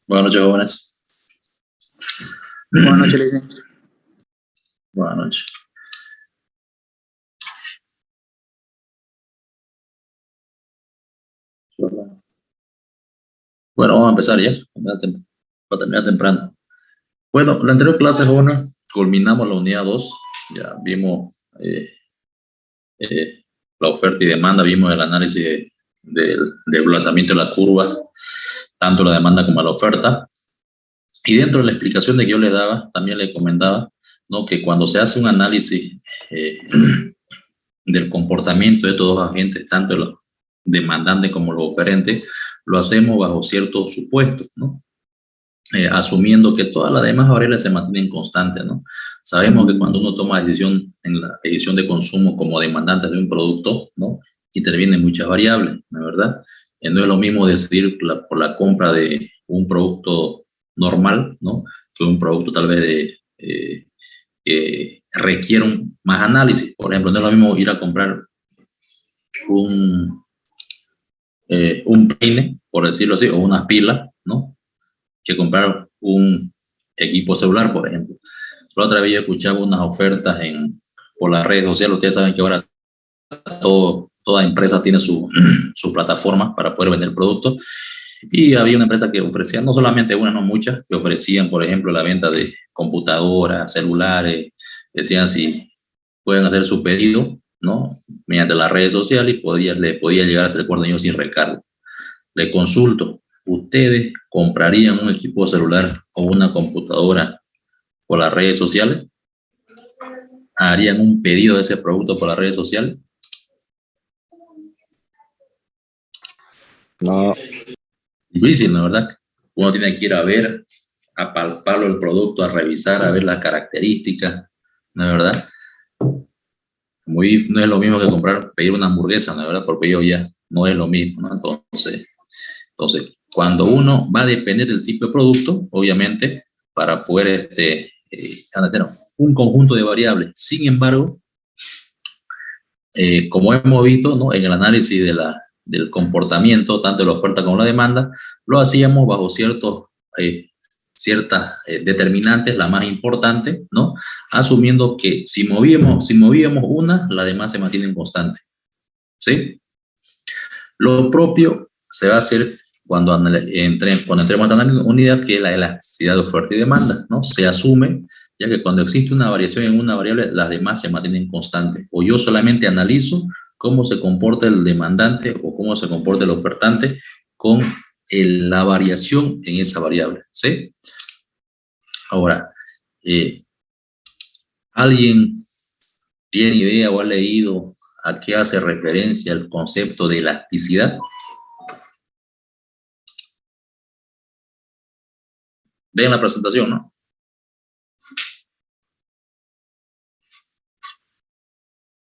Buenas noches, jóvenes. Buenas noches, Lilian. Buenas noches. Bueno, vamos a empezar ya. Para terminar temprano. Bueno, la anterior clase, jóvenes, culminamos la unidad 2. Ya vimos la oferta y demanda, vimos el análisis del desplazamiento de la curva, tanto la demanda como la oferta. Y dentro de la explicación de que yo le daba, también le comentaba, ¿no?, que cuando se hace un análisis del comportamiento de estos dos agentes, tanto los demandantes como los oferentes, lo hacemos bajo ciertos supuestos, ¿no? Asumiendo que todas las demás variables se mantienen constantes, ¿no? Sabemos que cuando uno toma decisión en la decisión de consumo como demandante de un producto, ¿no?, intervienen muchas variables, ¿no es verdad? No es lo mismo decidir por la compra de un producto normal, ¿no?, que un producto tal vez que requiere más análisis. Por ejemplo, no es lo mismo ir a comprar un peine, por decirlo así, o unas pilas, ¿no?, que comprar un equipo celular, por ejemplo. La otra vez yo escuchaba unas ofertas por las redes sociales. Ustedes saben que ahora toda empresa tiene su plataforma para poder vender productos. Y había una empresa que ofrecía, no solamente una, no muchas, que ofrecían, por ejemplo, la venta de computadoras, celulares. Decían si pueden hacer su pedido, ¿no?, mediante las redes sociales, y le podía llegar hasta el cuarto de ellos sin recargo. Le consulto, ¿ustedes comprarían un equipo celular o una computadora por las redes sociales? ¿Harían un pedido de ese producto por las redes sociales? No. Difícil, ¿no es verdad? Uno tiene que ir a ver, a palparlo el producto, a revisar, a ver las características, ¿no es verdad? No es lo mismo que pedir una hamburguesa, ¿no es verdad? Por pedido ya, no es lo mismo, ¿no? Entonces, cuando uno va a depender del tipo de producto, obviamente, para poder tener un conjunto de variables. Sin embargo, como hemos visto, ¿no?, en el análisis del comportamiento, tanto de la oferta como la demanda, lo hacíamos bajo ciertas determinantes, la más importante, ¿no?, asumiendo que si movíamos una, las demás se mantienen constantes, ¿sí? Lo propio se va a hacer cuando entremos a la unidad, que es la elasticidad de oferta y demanda, ¿no? Se asume, ya que cuando existe una variación en una variable, las demás se mantienen constantes. O yo solamente analizo cómo se comporta el demandante o cómo se comporta el ofertante con la variación en esa variable, ¿sí? Ahora, ¿alguien tiene idea o ha leído a qué hace referencia el concepto de elasticidad? Vean la presentación, ¿no?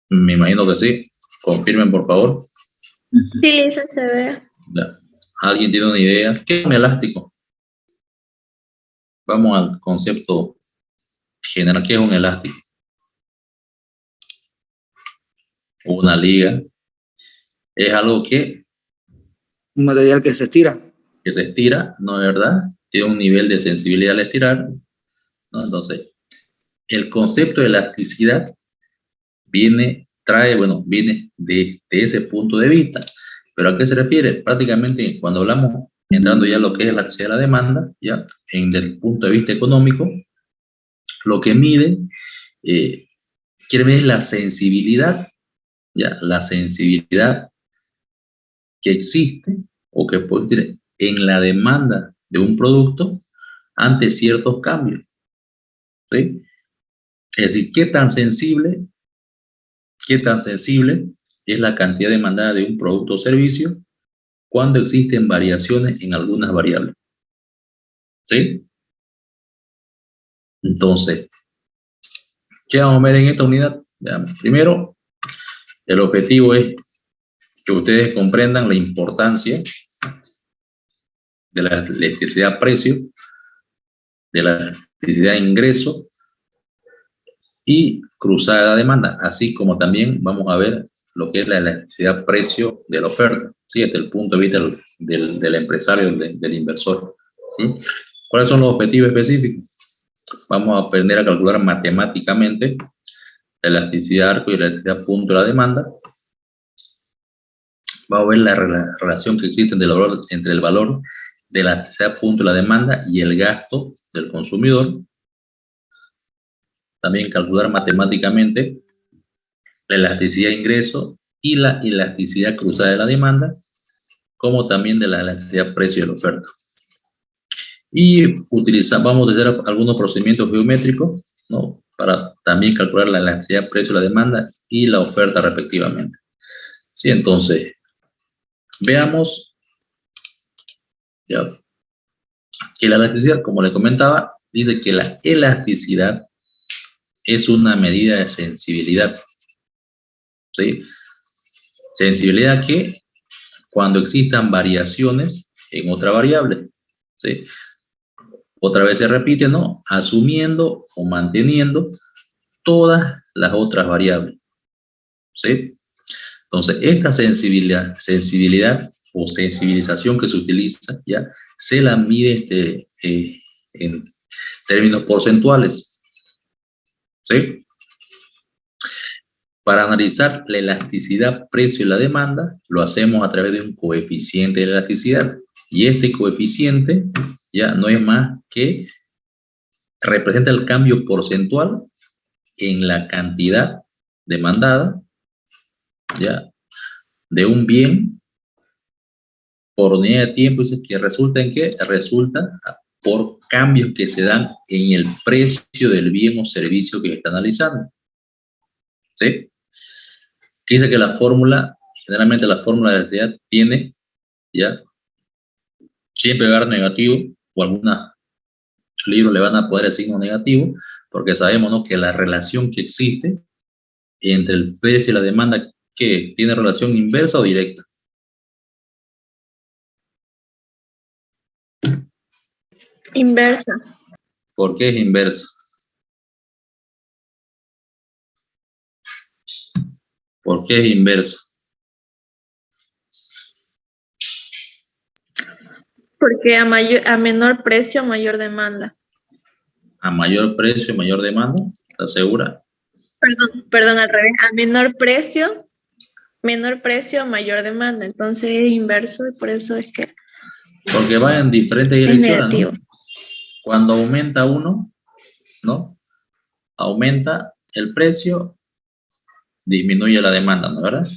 Me imagino que sí. Confirmen, por favor. Sí, Lisa, se ve. ¿Alguien tiene una idea? ¿Qué es un elástico? Vamos al concepto general. ¿Qué es un elástico? Una liga. Es algo que... Un material que se estira. Que se estira, ¿no es verdad? Tiene un nivel de sensibilidad al estirar, ¿no? Entonces, el concepto de elasticidad viene de ese punto de vista. ¿Pero a qué se refiere? Prácticamente cuando hablamos, entrando ya a lo que es la elasticidad de la demanda, ya desde el punto de vista económico, lo que mide, quiere medir la sensibilidad, ya, la sensibilidad que existe o que puede tener en la demanda de un producto ante ciertos cambios, ¿sí? Es decir, qué tan sensible es la cantidad demandada de un producto o servicio cuando existen variaciones en algunas variables, ¿sí? Entonces, ¿qué vamos a ver en esta unidad? Veamos. Primero, el objetivo es que ustedes comprendan la importancia de la electricidad-precio, de la electricidad-ingreso y cruzada demanda, así como también vamos a ver lo que es la electricidad-precio de la oferta, ¿sí?, desde el punto de vista del empresario, del inversor, ¿Sí? ¿Cuáles son los objetivos específicos? Vamos a aprender a calcular matemáticamente la elasticidad arco y la elasticidad punto de la demanda. Vamos a ver la relación que existe entre el valor de la elasticidad punto de la demanda y el gasto del consumidor. También calcular matemáticamente la elasticidad de ingreso y la elasticidad cruzada de la demanda, como también de la elasticidad precio de la oferta. Y vamos a utilizar algunos procedimientos geométricos, ¿no? Para también calcular la elasticidad precio de la demanda y la oferta respectivamente. Sí, entonces, veamos ya, que la elasticidad, como le comentaba, dice que la elasticidad es una medida de sensibilidad. ¿Sí? Sensibilidad que cuando existan variaciones en otra variable. ¿Sí? Otra vez se repite, ¿no? Asumiendo o manteniendo todas las otras variables. ¿Sí? Entonces, esta sensibilidad o sensibilización que se utiliza, ¿ya? Se la mide en términos porcentuales. ¿Sí? Para analizar la elasticidad precio y la demanda, lo hacemos a través de un coeficiente de elasticidad. Y este coeficiente ya no es más que representa el cambio porcentual en la cantidad demandada, ya, de un bien por unidad de tiempo, dice que resulta en qué? Resulta por cambios que se dan en el precio del bien o servicio que está analizando. ¿Sí? Dice que la fórmula, generalmente la fórmula de elasticidad tiene, ya, siempre va a dar negativo, o algunos libros le van a poner el signo negativo, porque sabemos, ¿no?, que la relación que existe entre el precio y la demanda, que tiene relación inversa o directa. Inversa. ¿Por qué es inversa? ¿Por qué es inversa? Porque a menor precio, mayor demanda. A mayor precio, mayor demanda, ¿estás segura? Perdón, al revés. A menor precio, mayor demanda. Entonces es inverso y por eso es que Porque va en diferentes es direcciones, negativo. ¿no? Cuando aumenta uno, ¿no? Aumenta el precio, disminuye la demanda, ¿no es verdad?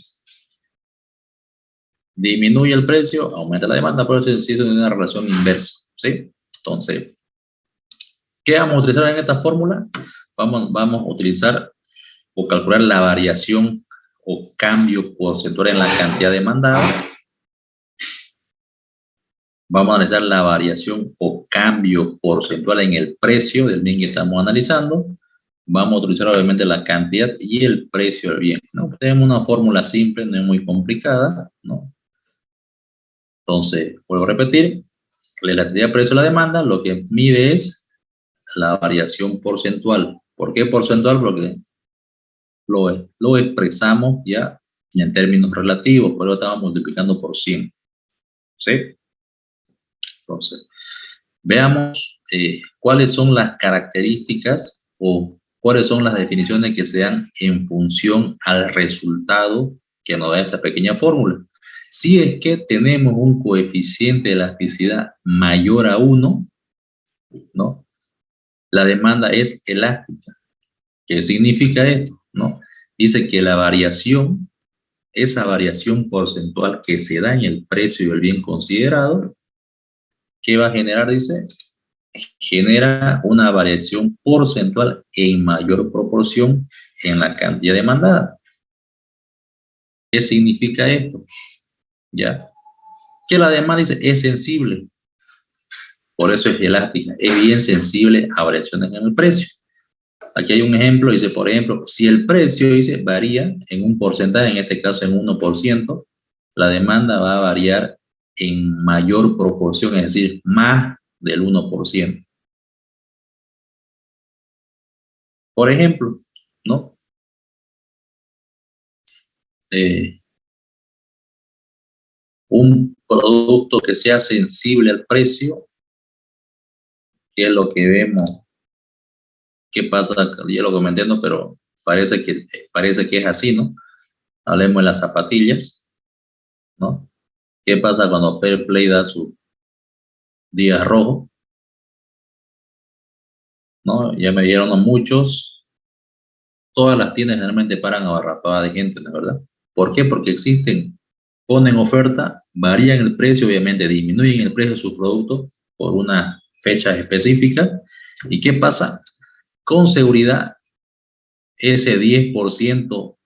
Disminuye el precio, aumenta la demanda, por eso existe una relación inversa, ¿sí? Entonces, ¿qué vamos a utilizar en esta fórmula? Vamos a utilizar o calcular la variación o cambio porcentual en la cantidad demandada. Vamos a analizar la variación o cambio porcentual en el precio del bien que estamos analizando. Vamos a utilizar obviamente la cantidad y el precio del bien, ¿no? Tenemos una fórmula simple, no es muy complicada, ¿no? Entonces, vuelvo a repetir, la elasticidad precio de la demanda lo que mide es la variación porcentual. ¿Por qué porcentual? Porque lo expresamos ya en términos relativos, por eso estamos multiplicando por 100. ¿Sí? Entonces, veamos cuáles son las características o cuáles son las definiciones que se dan en función al resultado que nos da esta pequeña fórmula. Si es que tenemos un coeficiente de elasticidad mayor a 1, ¿no?, la demanda es elástica. ¿Qué significa esto? ¿No? Dice que la variación, esa variación porcentual que se da en el precio del bien considerado, ¿qué va a generar? Dice, genera una variación porcentual en mayor proporción en la cantidad demandada. ¿Qué significa esto? ¿Ya? Que la demanda, dice, es sensible. Por eso es elástica. Es bien sensible a variaciones en el precio. Aquí hay un ejemplo, dice, por ejemplo, si el precio, dice, varía en un porcentaje, en este caso en 1%, la demanda va a variar en mayor proporción, es decir, más del 1%. Por ejemplo, ¿no? Un producto que sea sensible al precio ¿Qué es lo que vemos? ¿Qué pasa? Ya lo comenté, ¿no? Pero parece que es así, ¿no? Hablemos de las zapatillas, ¿no? ¿Qué pasa cuando Fairplay da su día rojo? ¿No? Ya me dieron a muchos. Todas las tiendas generalmente paran abarrotadas de gente, ¿no es verdad? ¿Por qué? Porque existen, ponen oferta, varían el precio, obviamente disminuyen el precio de sus productos por una fecha específica. ¿Y qué pasa? Con seguridad, ese 10%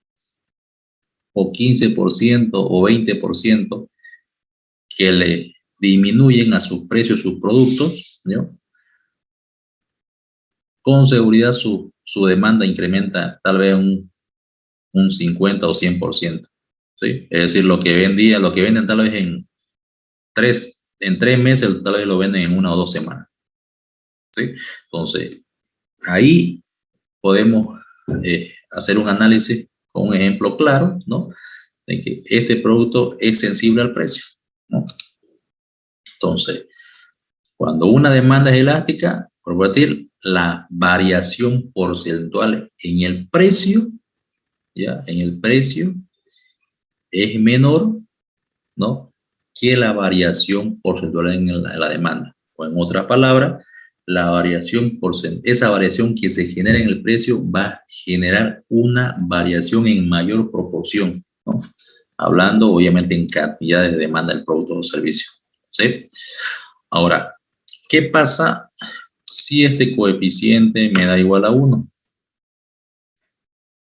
o 15% o 20% que le disminuyen a sus precios sus productos, ¿no? Con seguridad su demanda incrementa tal vez un 50 o 100%, ¿sí? Es decir, lo que venden tal vez en tres meses, tal vez lo venden en 1 o 2 semanas, ¿sí? Entonces, ahí podemos hacer un análisis con un ejemplo claro, ¿no? De que este producto es sensible al precio, ¿no? Entonces, cuando una demanda es elástica, por decir, la variación porcentual en el precio, ¿ya? En el precio es menor, ¿no? Que la variación porcentual en la demanda. O en otras palabras, esa variación que se genera en el precio va a generar una variación en mayor proporción, ¿no? Hablando obviamente en cantidades de demanda del producto o servicio, ¿sí? Ahora, ¿qué pasa si este coeficiente me da igual a 1?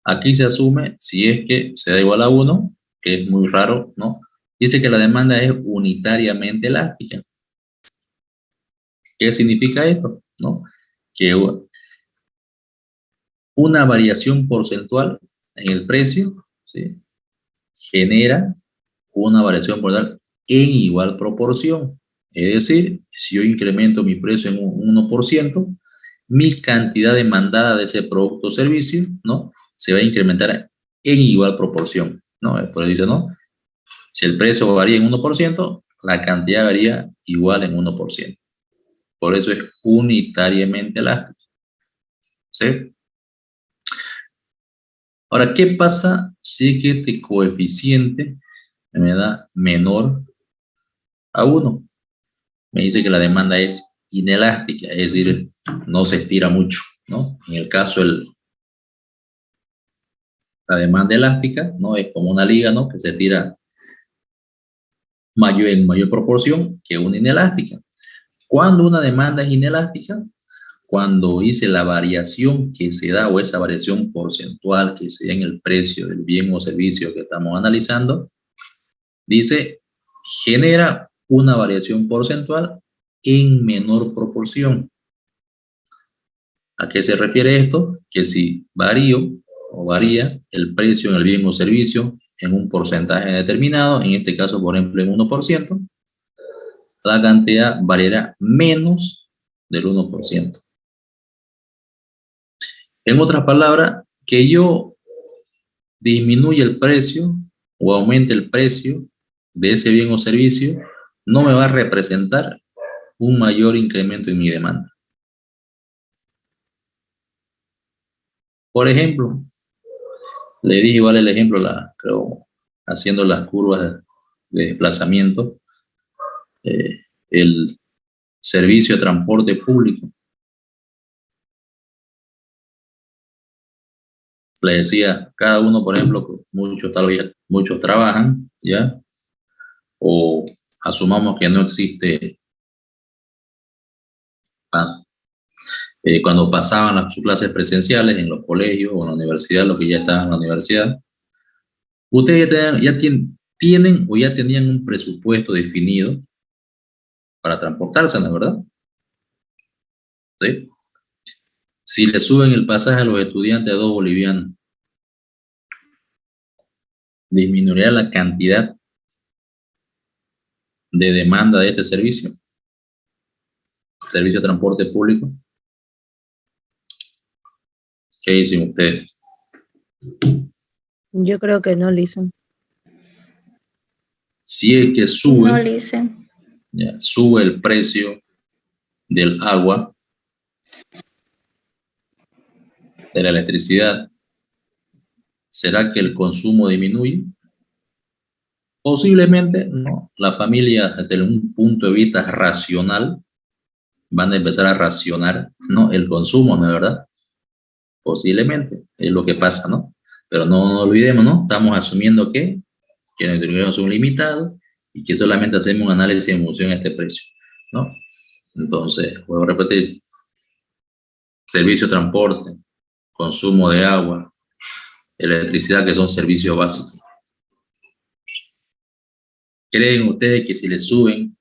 Aquí se asume, si es que se da igual a 1, que es muy raro, ¿no? Dice que la demanda es unitariamente elástica. ¿Qué significa esto? ¿No? Que una variación porcentual en el precio, ¿sí? Genera una variación porcentual en igual proporción. Es decir, si yo incremento mi precio en un 1%, mi cantidad demandada de ese producto o servicio, ¿no? Se va a incrementar en igual proporción, ¿no? Por eso dice, ¿no? Si el precio varía en 1%, la cantidad varía igual en 1%. Por eso es unitariamente elástico, ¿sí? Ahora, ¿qué pasa si que este coeficiente me da menor a 1? Me dice que la demanda es inelástica, es decir, no se estira mucho, ¿no? En el caso, la demanda elástica, ¿no? Es como una liga, ¿no? Que se tira en mayor proporción que una inelástica. Cuando una demanda es inelástica, cuando hice la variación que se da o esa variación porcentual que se da en el precio del bien o servicio que estamos analizando, dice, genera una variación porcentual en menor proporción. ¿A qué se refiere esto? Que si varía el precio en el bien o servicio en un porcentaje determinado, en este caso, por ejemplo, en 1%, la cantidad variará menos del 1%. En otras palabras, que yo disminuya el precio o aumente el precio de ese bien o servicio, no me va a representar un mayor incremento en mi demanda. Por ejemplo, le dije igual el ejemplo, creo, haciendo las curvas de desplazamiento, el servicio de transporte público. Le decía, cada uno, por ejemplo, muchos trabajan, ¿ya? O asumamos que no existe, cuando pasaban sus clases presenciales en los colegios o en la universidad, los que ya estaban en la universidad, ustedes tienen o ya tenían un presupuesto definido para transportarse, ¿no es verdad? ¿Sí? Si le suben el pasaje a los estudiantes a 2 bolivianos, ¿disminuirá la cantidad de demanda de este servicio de transporte público? ¿Qué dicen ustedes? Yo creo que no, Lisa. Si es que No, Lice. sube el precio del agua, de la electricidad, ¿será que el consumo disminuye? Posiblemente, no. Las familias, desde un punto de vista racional, van a empezar a racionar, ¿no?, el consumo, ¿no es verdad? Posiblemente, es lo que pasa, ¿no? Pero no nos olvidemos, ¿no? Estamos asumiendo que nuestros ingresos son limitados y que solamente hacemos un análisis en función a este precio, ¿no? Entonces, vuelvo a repetir, servicio de transporte, consumo de agua, electricidad, que son servicios básicos. ¿Creen ustedes que si le suben,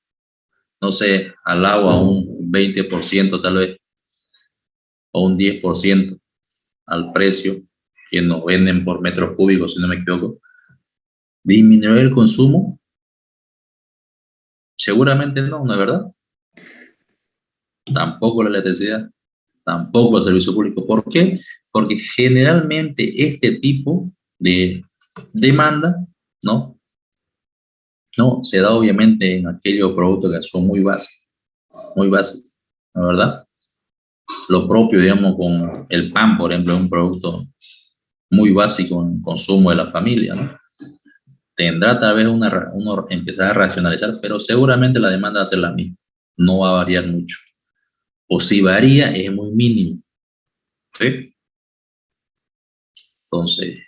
no sé, al agua un 20% tal vez, o un 10% al precio que nos venden por metros cúbicos, si no me equivoco, disminuir el consumo? Seguramente no, ¿no es verdad? Tampoco la electricidad, tampoco el servicio público. ¿Por qué? Porque generalmente este tipo de demanda, ¿no? No, se da obviamente en aquellos productos que son muy básicos, ¿no es verdad? Lo propio, digamos, con el pan, por ejemplo, es un producto muy básico en consumo de la familia, ¿no? Tendrá tal vez uno empezar a racionalizar, pero seguramente la demanda va a ser la misma, no va a variar mucho. O si varía, es muy mínimo, ¿sí? Entonces,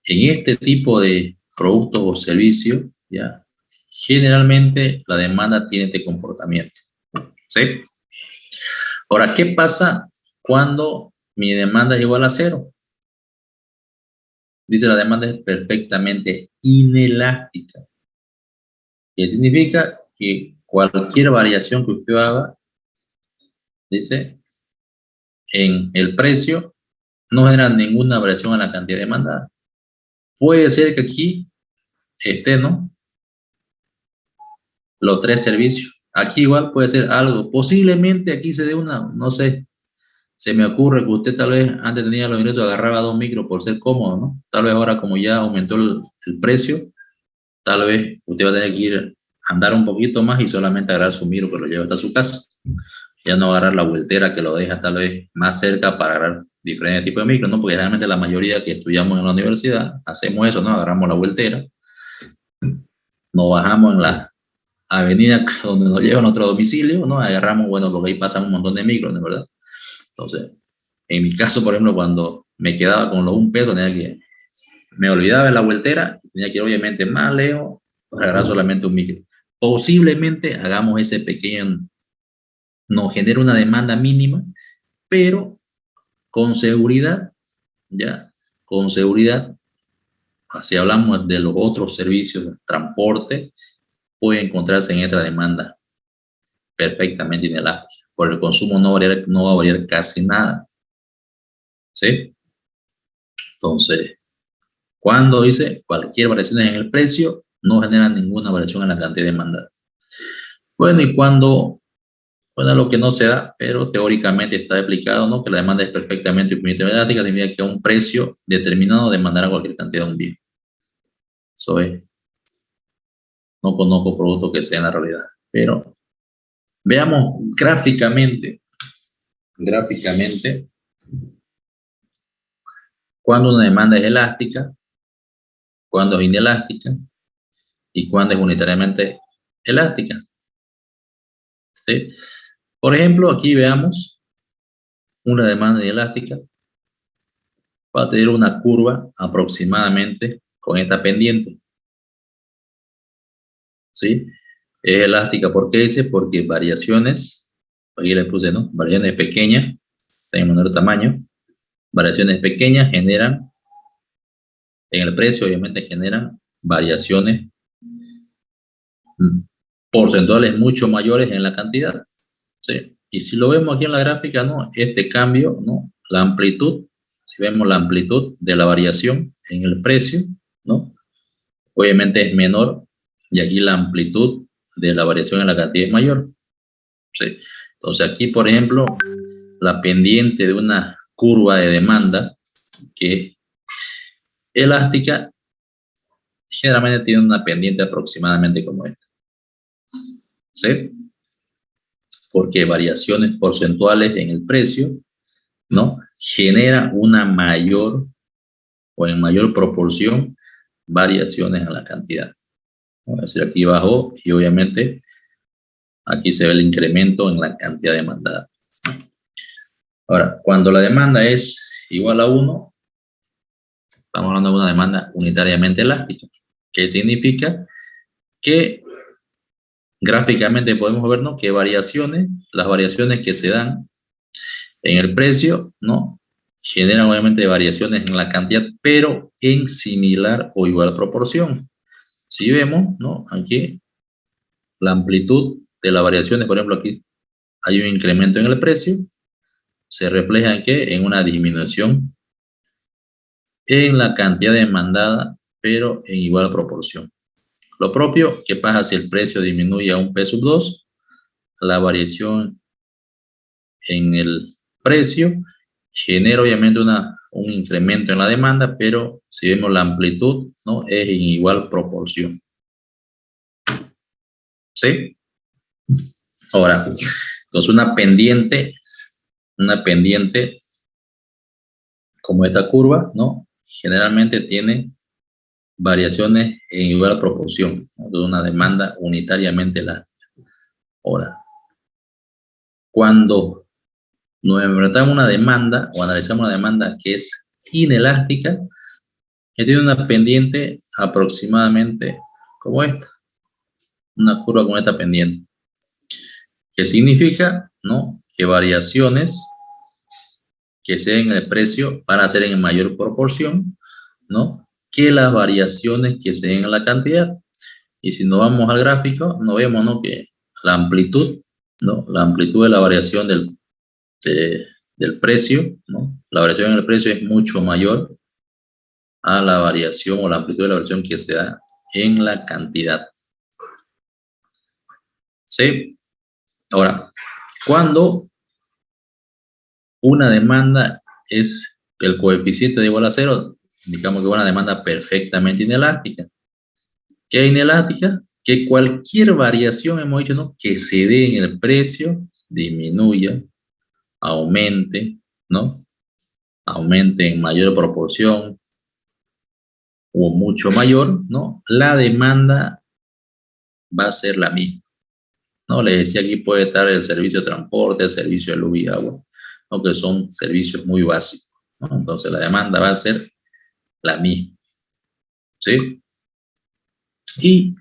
en este tipo de productos o servicios, ya, generalmente la demanda tiene este comportamiento, ¿sí? Ahora, ¿qué pasa cuando mi demanda es igual a cero? Dice, la demanda es perfectamente inelástica. ¿Qué significa? Que cualquier variación que usted haga, dice, en el precio, no genera ninguna variación en la cantidad demandada. Puede ser que aquí esté, ¿no?, los tres servicios. Aquí igual puede ser algo. Posiblemente aquí se dé una, no sé, se me ocurre que usted tal vez antes tenía los ingresos, agarraba 2 micros por ser cómodo, ¿no? Tal vez ahora, como ya aumentó el precio, tal vez usted va a tener que ir a andar un poquito más y solamente agarrar su micro que lo lleva hasta su casa. Ya no agarrar la vueltera que lo deja tal vez más cerca para agarrar diferentes tipos de micros, ¿no? Porque generalmente la mayoría que estudiamos en la universidad hacemos eso, ¿no? Agarramos la vueltera, nos bajamos en la avenida donde nos lleva a nuestro domicilio, ¿no? Agarramos, bueno, porque ahí pasan un montón de micros, ¿no? ¿Verdad? Entonces, en mi caso, por ejemplo, cuando me quedaba con los 1 peso, me olvidaba de la vueltera, tenía que ir obviamente más lejos para agarrar solamente un micro. Posiblemente hagamos ese pequeño, nos genera una demanda mínima, pero con seguridad, ya, con seguridad, si hablamos de los otros servicios de transporte, puede encontrarse en esta demanda perfectamente inelástica. Por el consumo no va a variar casi nada, ¿sí? Entonces, cuando dice cualquier variación en el precio, no genera ninguna variación en la cantidad demandada. Bueno, y cuando, bueno, lo que no se da, pero teóricamente está explicado, ¿no?, que la demanda es perfectamente elástica, significa que a un precio determinado demandará cualquier cantidad de un bien. Eso es. No conozco productos que sean la realidad, pero veamos gráficamente, cuando una demanda es elástica, cuando es inelástica y cuando es unitariamente elástica, ¿sí? Por ejemplo, aquí veamos una demanda inelástica. Va a tener una curva aproximadamente con esta pendiente, ¿sí? Es elástica, ¿por qué dice? Porque variaciones, aquí le puse, ¿no?, variaciones pequeñas, de menor tamaño, variaciones pequeñas generan, en el precio obviamente generan variaciones porcentuales mucho mayores en la cantidad, ¿sí? Y si lo vemos aquí en la gráfica, ¿no?, este cambio, ¿no?, la amplitud, si vemos la amplitud de la variación en el precio, ¿no?, obviamente es menor, y aquí la amplitud de la variación en la cantidad es mayor, ¿sí? Entonces aquí, por ejemplo, la pendiente de una curva de demanda que es elástica, generalmente tiene una pendiente aproximadamente como esta, ¿sí? Porque variaciones porcentuales en el precio, ¿no?, genera una mayor o en mayor proporción variaciones en la cantidad. Es decir, aquí bajó y obviamente aquí se ve el incremento en la cantidad demandada. Ahora, cuando la demanda es igual a 1, estamos hablando de una demanda unitariamente elástica, que significa que gráficamente podemos ver, ¿no?, que las variaciones que se dan en el precio, ¿no?, generan obviamente variaciones en la cantidad, pero en similar o igual proporción. Si vemos, ¿no?, aquí la amplitud de las variaciones, por ejemplo, aquí hay un incremento en el precio, se refleja en ¿qué? En una disminución en la cantidad demandada, pero en igual proporción. Lo propio, ¿qué pasa si el precio disminuye a 1 P sub 2? La variación en el precio genera obviamente un incremento en la demanda, pero si vemos la amplitud, ¿no?, es en igual proporción. ¿Sí? Ahora, entonces una pendiente como esta curva, ¿no?, generalmente tiene variaciones en igual proporción, ¿no?, de una demanda unitariamente elástica. Ahora, cuando nos enfrentamos a una demanda o analizamos una demanda que es inelástica, que tiene una pendiente aproximadamente como esta, una curva con esta pendiente, que significa, ¿no?, que variaciones que se den en el precio van a ser en mayor proporción, ¿no?, que las variaciones que se den en la cantidad. Y si nos vamos al gráfico, nos vemos, ¿no?, que la amplitud, ¿no?, la amplitud de la variación del precio, ¿no?, la variación en el precio es mucho mayor a la variación o la amplitud de la variación que se da en la cantidad. ¿Sí? Ahora, cuando una demanda es el coeficiente de igual a 0, indicamos que es una demanda perfectamente inelástica. ¿Qué es inelástica? Que cualquier variación, hemos dicho, ¿no?, que se dé en el precio, disminuya, aumente, ¿no?, aumente en mayor proporción o mucho mayor, ¿no?, la demanda va a ser la misma, ¿no? Les decía, aquí puede estar el servicio de transporte, el servicio de luz y agua, ¿no?, que son servicios muy básicos, ¿no? Entonces la demanda va a ser la misma, ¿sí? Y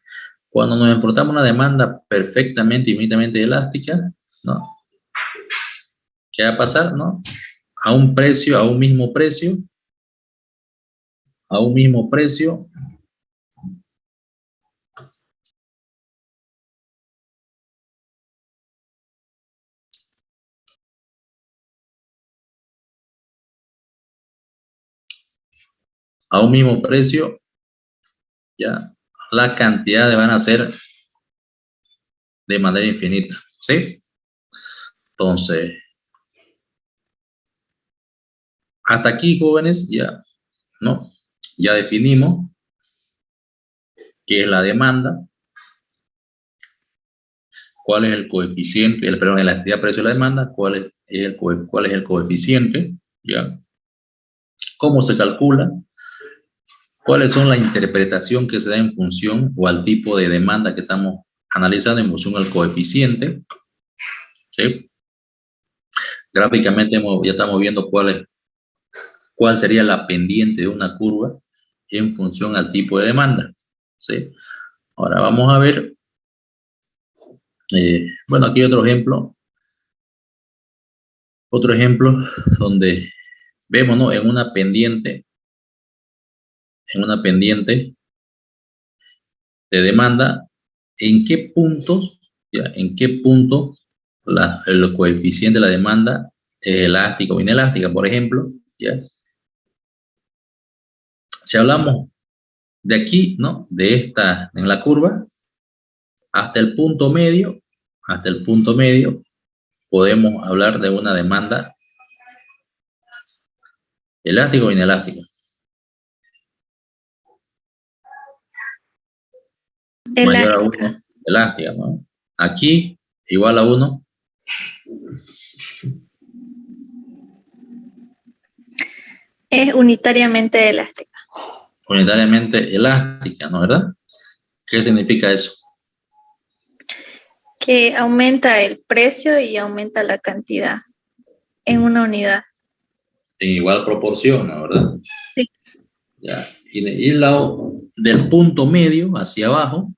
cuando nos enfrentamos a una demanda perfectamente, infinitamente elástica, ¿no?, ¿qué va a pasar, no? A un precio, a un mismo precio, a un mismo precio, a un mismo precio, ya, la cantidad van a ser de manera infinita, ¿sí? Entonces, hasta aquí, jóvenes, ya, ¿no?, ya definimos qué es la demanda, cuál es el coeficiente, perdón, la elasticidad precio de la demanda, cuál es el coeficiente, ya, cómo se calcula, cuáles son las interpretaciones que se da en función o al tipo de demanda que estamos analizando en función al coeficiente, ¿sí? Gráficamente ya estamos viendo cuál sería la pendiente de una curva en función al tipo de demanda, ¿sí? Ahora vamos a ver, bueno, aquí otro ejemplo donde vemos, ¿no?, en una pendiente de demanda, en qué puntos, ya, en qué punto el coeficiente de la demanda es elástica o inelástica. Por ejemplo, ya, si hablamos de aquí, ¿no?, en la curva, hasta el punto medio, podemos hablar de una demanda elástica o inelástica. Mayor a 1, elástica, ¿no? Aquí, igual a 1, Es unitariamente elástica. Unitariamente elástica, ¿no? ¿Verdad? ¿Qué significa eso? Que aumenta el precio y aumenta la cantidad en una unidad. En igual proporción, ¿no? ¿Verdad? Sí. Ya. Y del punto medio hacia abajo,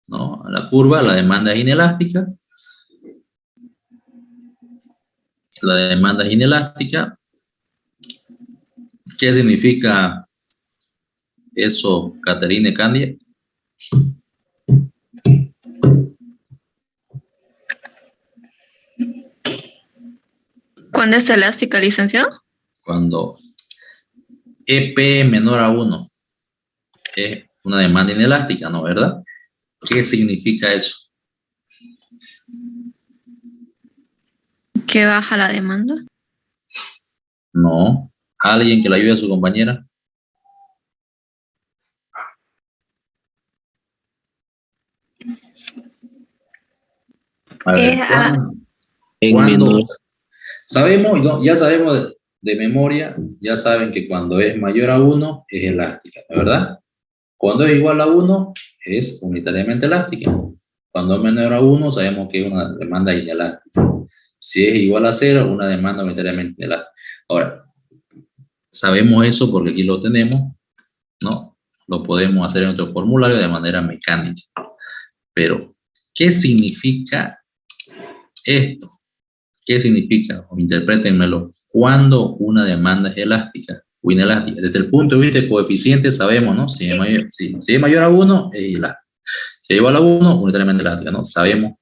¿no? La curva, la demanda es inelástica. La demanda es inelástica. ¿Qué significa eso, Caterina y Candia? ¿Cuándo es elástica, licenciado? Cuando EP es menor a 1 es una demanda inelástica, ¿no? ¿Verdad? ¿Qué significa eso? ¿Que baja la demanda? No. ¿Alguien que le ayude a su compañera? A ver, ¿cuándo? Sabemos, ¿no? Ya sabemos de memoria, ya saben que cuando es mayor a 1 es elástica, ¿verdad? Cuando es igual a 1 es unitariamente elástica. Cuando es menor a 1 sabemos que es una demanda inelástica. Si es igual a 0, una demanda unitariamente elástica. Ahora, sabemos eso porque aquí lo tenemos, ¿no? Lo podemos hacer en otro formulario de manera mecánica. Pero, ¿qué significa esto? ¿Qué significa? O interprétenmelo. ¿Cuándo una demanda es elástica o inelástica? Desde el punto de vista de coeficiente sabemos, ¿no? Si es mayor a 1, es elástica. Si es igual a 1, unitariamente elástica, ¿no? Sabemos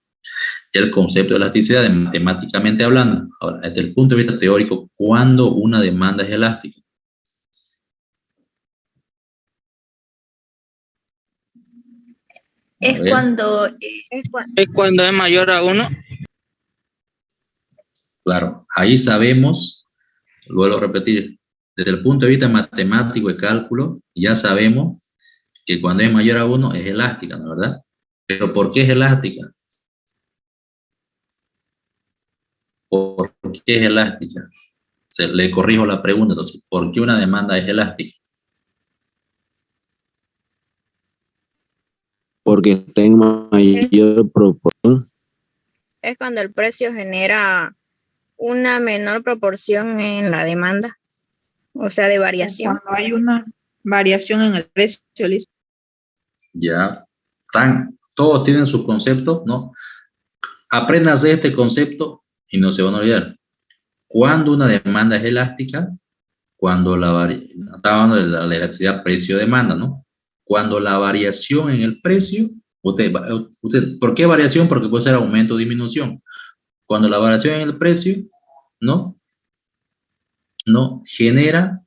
el concepto de elasticidad matemáticamente hablando. Ahora, desde el punto de vista teórico, ¿cuándo una demanda es elástica? Es cuando es mayor a 1. Claro, ahí sabemos, vuelvo a repetir, desde el punto de vista matemático y cálculo, ya sabemos que cuando es mayor a 1 es elástica, ¿no es verdad? Pero ¿por qué es elástica? ¿Por qué es elástica? Le corrijo la pregunta, entonces, ¿por qué una demanda es elástica? Porque está en mayor proporción. Es cuando el precio genera una menor proporción en la demanda, o sea, de variación. Cuando hay una variación en el precio, ¿listo? Ya, todos tienen sus conceptos, ¿no? Apréndanse este concepto y no se van a olvidar. Cuando una demanda es elástica, cuando estaba hablando de la elasticidad precio-demanda, ¿no? Cuando la variación en el precio, ¿por qué variación? Porque puede ser aumento o disminución. Cuando la variación en el precio, ¿no? Genera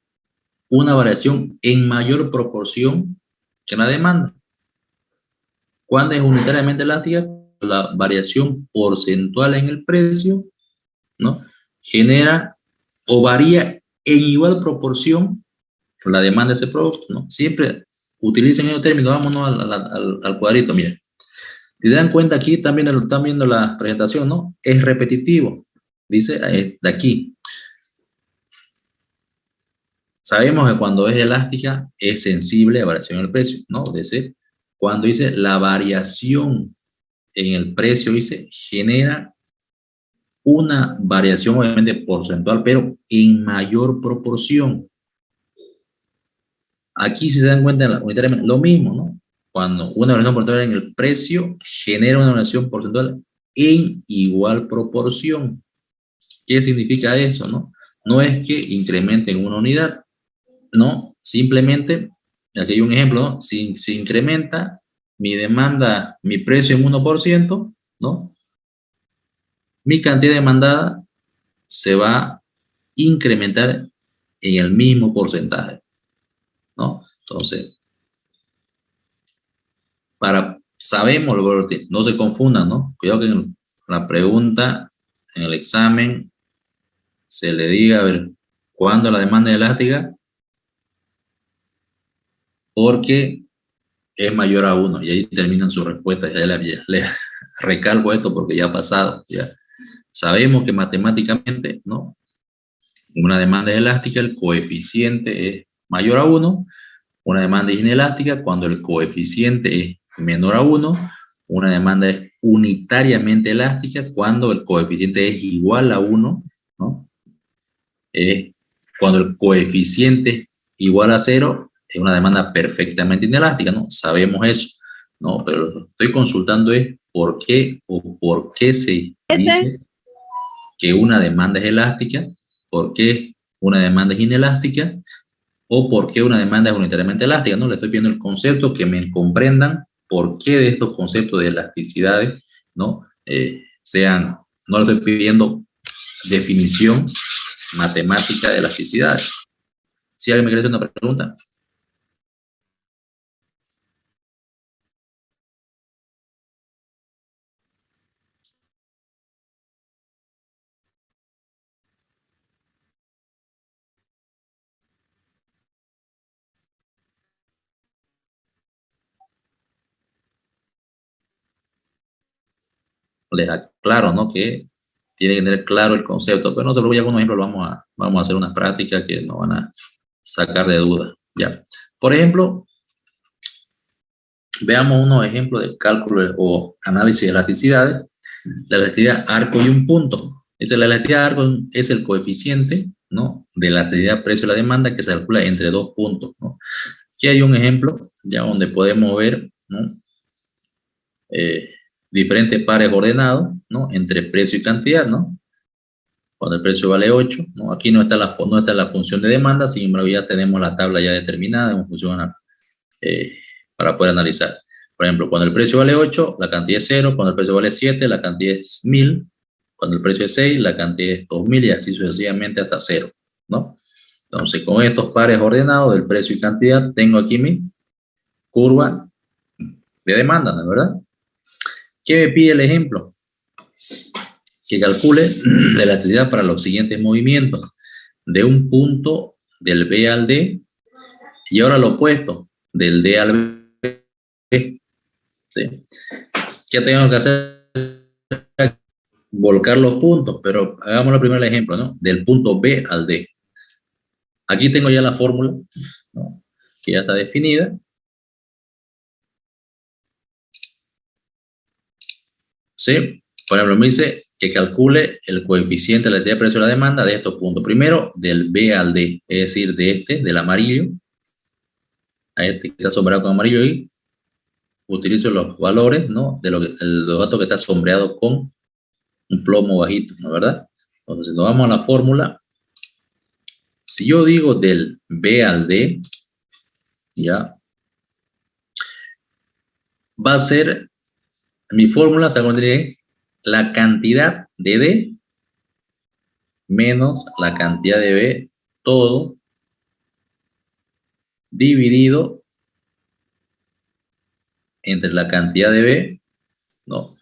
una variación en mayor proporción que la demanda. Cuando es unitariamente elástica, la variación porcentual en el precio, ¿no? Genera o varía en igual proporción con la demanda de ese producto, ¿no? Siempre utilicen esos términos, vámonos al cuadrito, miren. Si se dan cuenta aquí, están viendo la presentación, ¿no? Es repetitivo, dice de aquí. Sabemos que cuando es elástica es sensible a variación en el precio, ¿no? Dice, cuando dice la variación en el precio, dice, genera una variación obviamente porcentual, pero en mayor proporción. Aquí si se dan cuenta, unitariamente, lo mismo, ¿no? Cuando una variación porcentual en el precio genera una variación porcentual en igual proporción. ¿Qué significa eso, no? No es que incrementen una unidad, no, simplemente, aquí hay un ejemplo, ¿no? Si se incrementa mi demanda, mi precio en 1%, ¿no? Mi cantidad demandada se va a incrementar en el mismo porcentaje, ¿no? Entonces, sabemos, no se confundan, ¿no? Cuidado que en la pregunta, en el examen, se le diga, a ver, ¿cuándo la demanda es elástica? Porque es mayor a 1, y ahí terminan sus respuestas. Ya le recalco esto porque ya ha pasado, ya. Sabemos que matemáticamente, ¿no? Una demanda es elástica, el coeficiente es mayor a 1. Una demanda es inelástica cuando el coeficiente es menor a 1. Una demanda es unitariamente elástica cuando el coeficiente es igual a 1, ¿no? Cuando el coeficiente igual a 0, es una demanda perfectamente inelástica, ¿no? Sabemos eso, ¿no? Pero lo que estoy consultando es por qué se dice que una demanda es elástica, por qué una demanda es inelástica, o por qué una demanda es unitariamente elástica, ¿no? Le estoy pidiendo el concepto, que me comprendan por qué de estos conceptos de elasticidades, ¿no? No le estoy pidiendo definición matemática de elasticidades. ¿Si alguien me quiere hacer una pregunta? Les aclaro, ¿no? Que tiene que tener claro el concepto, pero no se lo voy a algunos ejemplos, vamos a hacer unas prácticas que nos van a sacar de duda. Ya. Por ejemplo, veamos unos ejemplos de cálculo o análisis de elasticidades. La elasticidad arco y un punto. La elasticidad arco es el coeficiente, ¿no? De la elasticidad precio de la demanda que se calcula entre dos puntos, ¿no? Aquí hay un ejemplo ya donde podemos ver, ¿no? Diferentes pares ordenados, ¿no? Entre precio y cantidad, ¿no? Cuando el precio vale 8, ¿no? Aquí no está la función de demanda, sin embargo ya tenemos la tabla ya determinada en función para poder analizar. Por ejemplo, cuando el precio vale 8, la cantidad es 0, cuando el precio vale 7, la cantidad es 1000, cuando el precio es 6, la cantidad es 2000 y así sucesivamente hasta 0, ¿no? Entonces, con estos pares ordenados del precio y cantidad, tengo aquí mi curva de demanda, ¿no es verdad? ¿Qué me pide el ejemplo? Que calcule la elasticidad para los siguientes movimientos de un punto del B al D y ahora lo opuesto, del D al B. ¿Sí? ¿Qué tengo que hacer? Volcar los puntos, pero hagamos el primer ejemplo, ¿no? Del punto B al D. Aquí tengo ya la fórmula, ¿no? Que ya está definida. ¿Sí? Por ejemplo, me dice que calcule el coeficiente de la elasticidad de precio de la demanda de estos puntos. Primero, del B al D, es decir, del amarillo, a este que está sombreado con amarillo, y utilizo los valores, ¿no? De los datos que está sombreado con un plomo bajito, ¿no es verdad? Entonces, si nos vamos a la fórmula, si yo digo del B al D, ya, va a ser, mi fórmula se llama la cantidad de D menos la cantidad de B, todo dividido entre la cantidad de B, ¿no?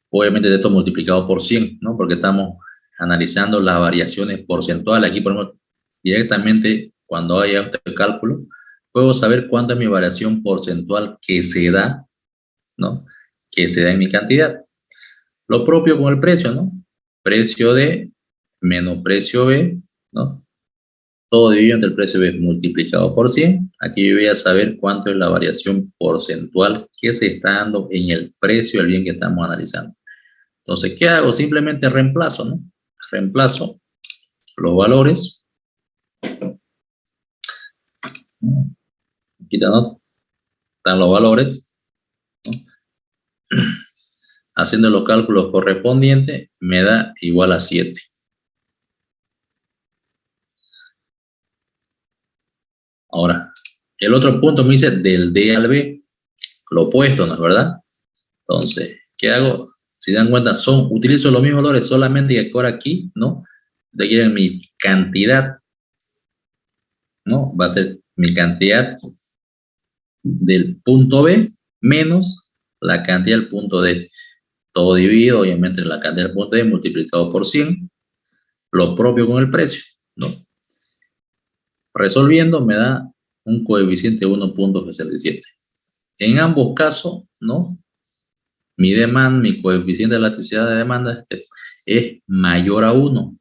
Obviamente de esto multiplicado por 100, ¿no? Porque estamos analizando las variaciones porcentuales. Aquí ponemos directamente, cuando haya este cálculo, puedo saber cuánto es mi variación porcentual que se da, ¿no? Que se da en mi cantidad. Lo propio con el precio, ¿no? Precio D menos precio B, ¿no? Todo dividido entre el precio B multiplicado por 100. Aquí yo voy a saber cuánto es la variación porcentual que se está dando en el precio del bien que estamos analizando. Entonces, ¿qué hago? Simplemente reemplazo, ¿no? Reemplazo los valores. Aquí están los valores, ¿no? Haciendo los cálculos correspondientes, me da igual a 7. Ahora, el otro punto me dice del D al B, lo opuesto, ¿no es verdad? Entonces, ¿qué hago? Si dan cuenta, utilizo los mismos valores, solamente que ahora aquí, ¿no? De aquí en mi cantidad, ¿no? Va a ser mi cantidad del punto B menos la cantidad del punto D. Todo dividido, obviamente, en la cantidad del punto D multiplicado por 100. Lo propio con el precio, ¿no? Resolviendo me da un coeficiente de 1.67. En ambos casos, ¿no? Mi coeficiente de elasticidad de demanda es mayor a 1.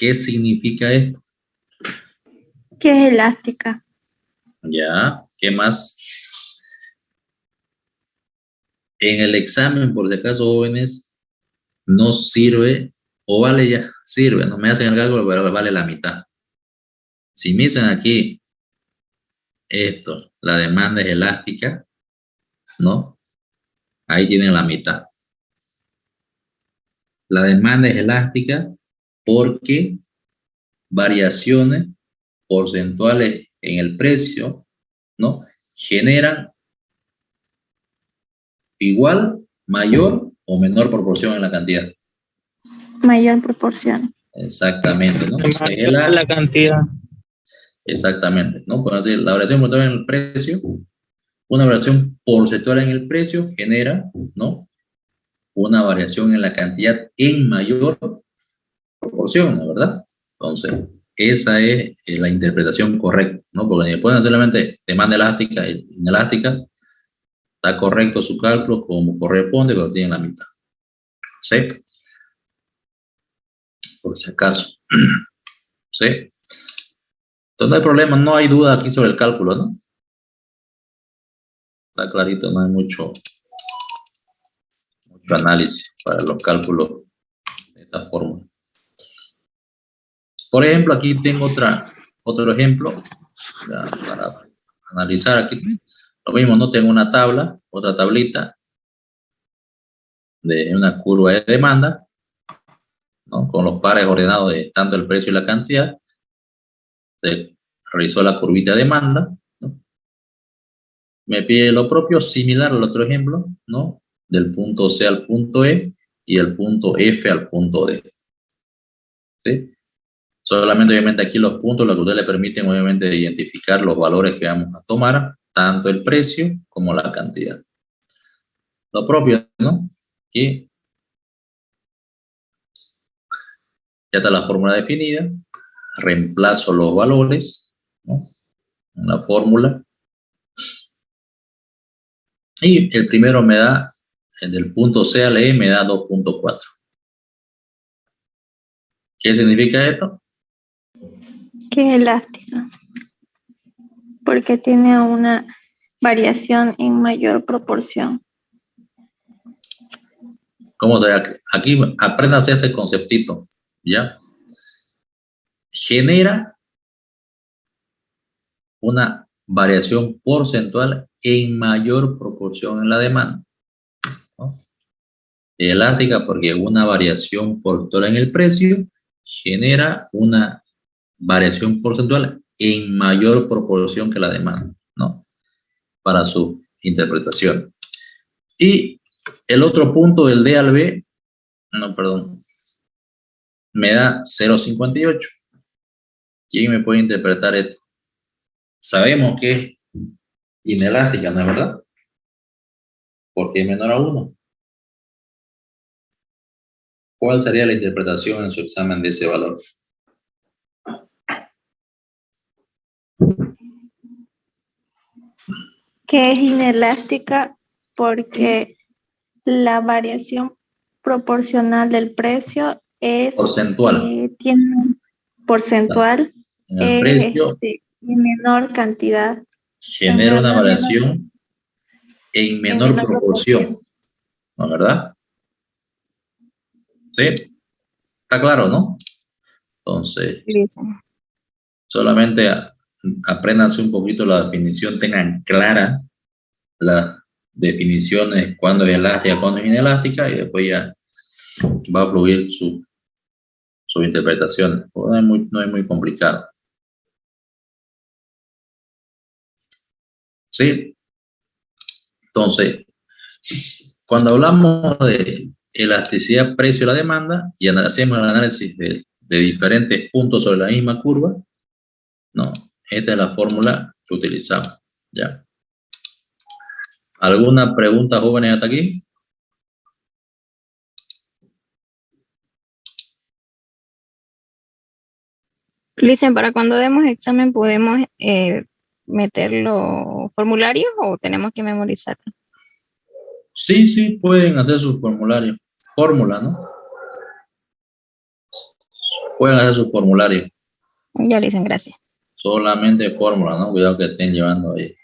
¿Qué significa esto? Que es elástica. Ya, ¿qué más? En el examen, por si acaso, jóvenes, no sirve, o vale ya, sirve, no me hacen el cálculo, pero vale la mitad. Si me dicen aquí esto, la demanda es elástica, ¿no? Ahí tienen la mitad. La demanda es elástica porque variaciones porcentuales en el precio, ¿no? Generan igual, mayor o menor proporción en la cantidad. Mayor proporción. Exactamente, ¿no? La cantidad. Exactamente, ¿no? Pueden decir, la variación porcentual en el precio, una variación porcentual en el precio genera, ¿no? Una variación en la cantidad en mayor proporción, ¿no? ¿Verdad? Entonces, esa es la interpretación correcta, ¿no? Porque si pueden solamente demanda elástica e inelástica, está correcto su cálculo como corresponde, pero tienen la mitad. ¿Sí? Por si acaso. ¿Sí? Entonces no hay problema, no hay duda aquí sobre el cálculo, ¿no? Está clarito, no hay mucho análisis para los cálculos de esta fórmula. Por ejemplo, aquí tengo otro ejemplo ya, para analizar aquí. Lo mismo, no tengo una tabla, otra tablita de una curva de demanda, ¿no? Con los pares ordenados de tanto el precio y la cantidad. Se realizó la curvita de demanda, ¿no? Me pide lo propio, similar al otro ejemplo, ¿no? Del punto C al punto E y el punto F al punto D. ¿Sí? Solamente, obviamente, aquí los puntos, lo que ustedes le permiten, obviamente, identificar los valores que vamos a tomar, tanto el precio como la cantidad. Lo propio, ¿no? Aquí ya está la fórmula definida. Reemplazo los valores, ¿no? En la fórmula. Y el primero me da, del punto C al E, me da 2.4. ¿Qué significa esto? Que es elástica. Porque tiene una variación en mayor proporción. ¿Cómo se llama? Aquí apréndase este conceptito, ¿ya? Genera una variación porcentual en mayor proporción en la demanda, ¿no? Elástica porque una variación porcentual en el precio genera una variación porcentual en mayor proporción que la demanda, ¿no? Para su interpretación. Y el otro punto del D al B, no, perdón, me da 0.58. ¿Quién me puede interpretar esto? Sabemos que es inelástica, ¿no es verdad? Porque es menor a 1. ¿Cuál sería la interpretación en su examen de ese valor? Que es inelástica porque la variación proporcional del precio es Porcentual. tiene porcentual En el precio en menor cantidad. genera una variación en menor proporción, ¿no es verdad? ¿Sí? Está claro, ¿no? Entonces, solamente apréndanse un poquito la definición, tengan clara las definiciones, cuándo es elástica, cuándo es inelástica, y después ya va a fluir su interpretación. No es muy complicado. ¿Sí? Entonces, cuando hablamos de elasticidad, precio y la demanda, y hacemos el análisis de diferentes puntos sobre la misma curva, ¿no? Esta es la fórmula que utilizamos, ¿ya? ¿Alguna pregunta, jóvenes, hasta aquí? Dicen, para cuando demos examen, ¿podemos meter los formularios o tenemos que memorizarlo? Sí, pueden hacer su formulario. Fórmula, ¿no? pueden hacer su formulario. Ya le dicen gracias. Solamente fórmula, ¿no? Cuidado que estén llevando ahí.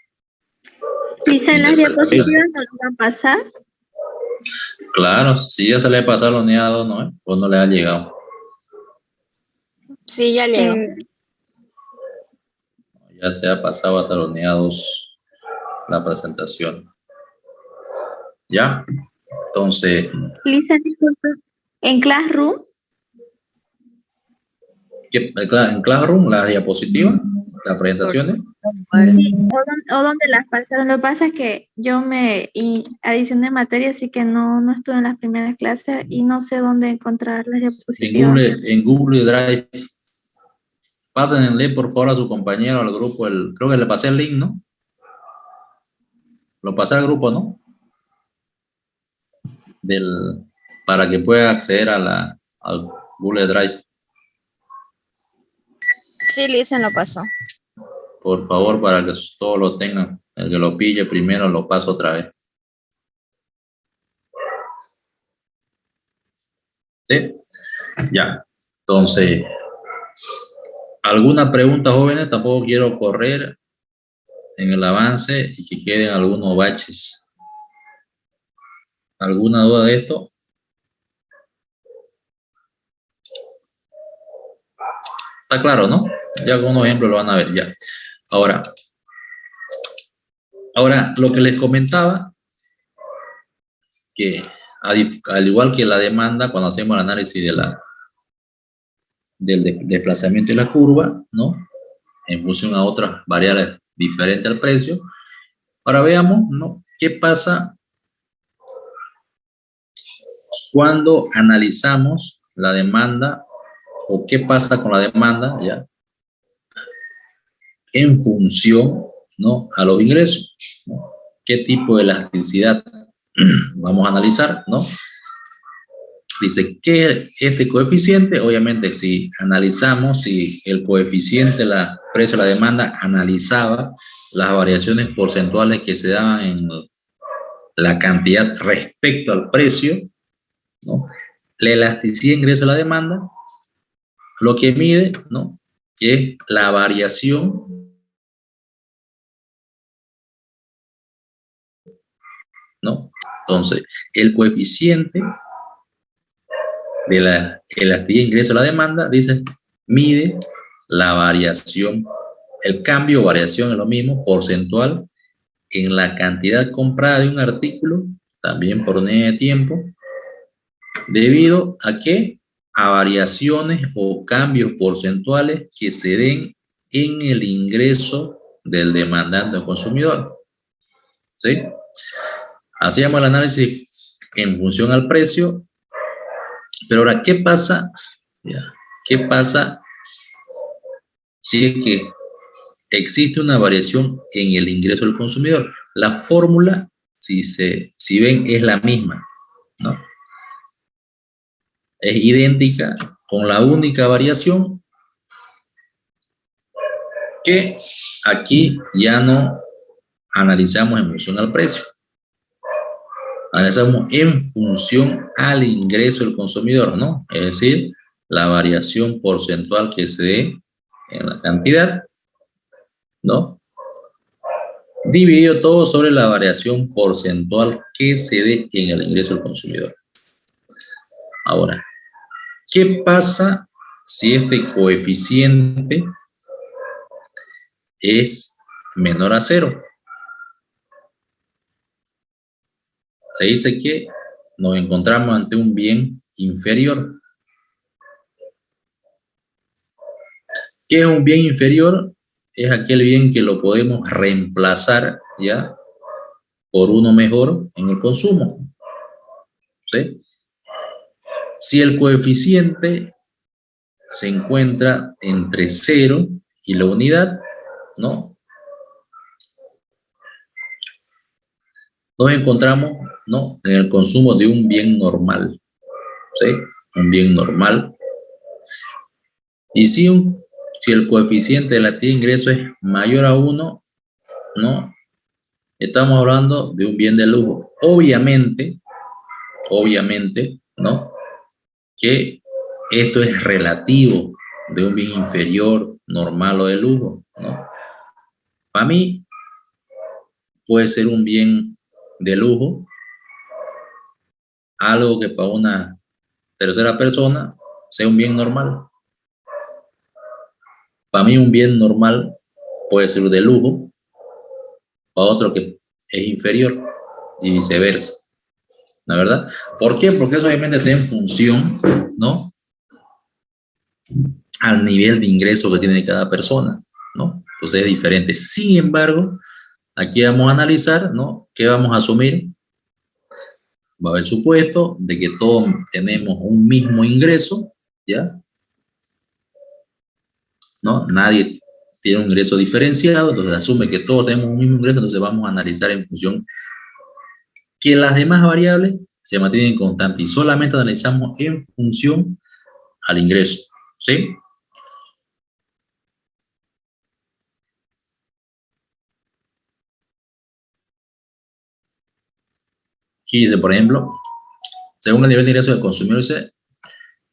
Dice en las diapositivas no lo van a pasar. Claro, si ya se le pasó la unidad 2, ¿no? Pues no le ha llegado. Sí, ya llegó. Ya se ha pasado hasta la unidad 2 la presentación. ¿Ya? Entonces, Lisa, disculpa. En Classroom, en Classroom, las diapositivas, las presentaciones. sí, o donde las pasaron. Lo que pasa es que yo adicioné materia, así que no estuve en las primeras clases y no sé dónde encontrar las diapositivas. En Google Drive. Pásenle por favor a su compañero al grupo. Creo que le pasé el link, ¿no? Lo pasé al grupo, ¿no? Para que pueda acceder al Google Drive. Sí, Lisa lo pasó. Por favor, para que todos lo tengan. El que lo pille primero lo paso otra vez. ¿Sí? Ya. Entonces, ¿alguna pregunta, jóvenes? Tampoco quiero correr en el avance y que queden algunos baches. ¿Alguna duda de esto? Está claro, ¿no? Ya con unos ejemplos lo van a ver ya. Ahora, lo que les comentaba, que al igual que la demanda, cuando hacemos el análisis del desplazamiento de la curva, ¿no? En función a otras variables diferentes al precio. Ahora veamos, ¿no? ¿Qué pasa cuando analizamos la demanda o qué pasa con la demanda, ya? En función, ¿no? A los ingresos, ¿no? ¿Qué tipo de elasticidad vamos a analizar, ¿no? Dice que este coeficiente, obviamente, si analizamos, si el coeficiente, la precio de la demanda, analizaba las variaciones porcentuales que se daban en la cantidad respecto al precio, ¿no? La elasticidad de ingreso a la demanda, lo que mide, ¿no? Que es la variación, ¿no? Entonces, el coeficiente de la elasticidad de ingreso a la demanda, dice, mide la variación, el cambio o variación es lo mismo, porcentual, en la cantidad comprada de un artículo, también por unidad de tiempo, debido a que a variaciones o cambios porcentuales que se den en el ingreso del demandante o consumidor. ¿Sí? Hacíamos el análisis en función al precio. Pero ahora, ¿qué pasa? ¿Qué pasa si es que existe una variación en el ingreso del consumidor? La fórmula, si ven, es la misma, ¿no? Es idéntica, con la única variación que aquí ya no analizamos en función al precio. Analizamos en función al ingreso del consumidor, ¿no? Es decir, la variación porcentual que se dé en la cantidad, ¿no? Dividido todo sobre la variación porcentual que se dé en el ingreso del consumidor. Ahora, ¿qué pasa si este coeficiente es menor a 0? Se dice que nos encontramos ante un bien inferior. ¿Qué es un bien inferior? Es aquel bien que lo podemos reemplazar ya por uno mejor en el consumo. ¿Sí? Si el coeficiente se encuentra entre 0 y la unidad, ¿no? Nos encontramos, ¿no? En el consumo de un bien normal. ¿Sí? Un bien normal. Y si el coeficiente de la actividad de ingreso es mayor a 1, ¿no? Estamos hablando de un bien de lujo. Obviamente, ¿no? Que esto es relativo de un bien inferior, normal o de lujo, ¿no? Para mí puede ser un bien de lujo, algo que para una tercera persona sea un bien normal. Para mí un bien normal puede ser de lujo, para otro que es inferior y viceversa, ¿no es verdad? ¿Por qué? Porque eso obviamente está en función, ¿no?, al nivel de ingreso que tiene cada persona, ¿no? Entonces es diferente. Sin embargo, aquí vamos a analizar, ¿no?, ¿qué vamos a asumir? Va a haber supuesto de que todos tenemos un mismo ingreso, ¿ya? ¿No? Nadie tiene un ingreso diferenciado, entonces asume que todos tenemos un mismo ingreso, entonces vamos a analizar en función que las demás variables se mantienen constantes y solamente analizamos en función al ingreso, ¿sí? Aquí dice, por ejemplo, según el nivel de ingreso del consumidor, dice,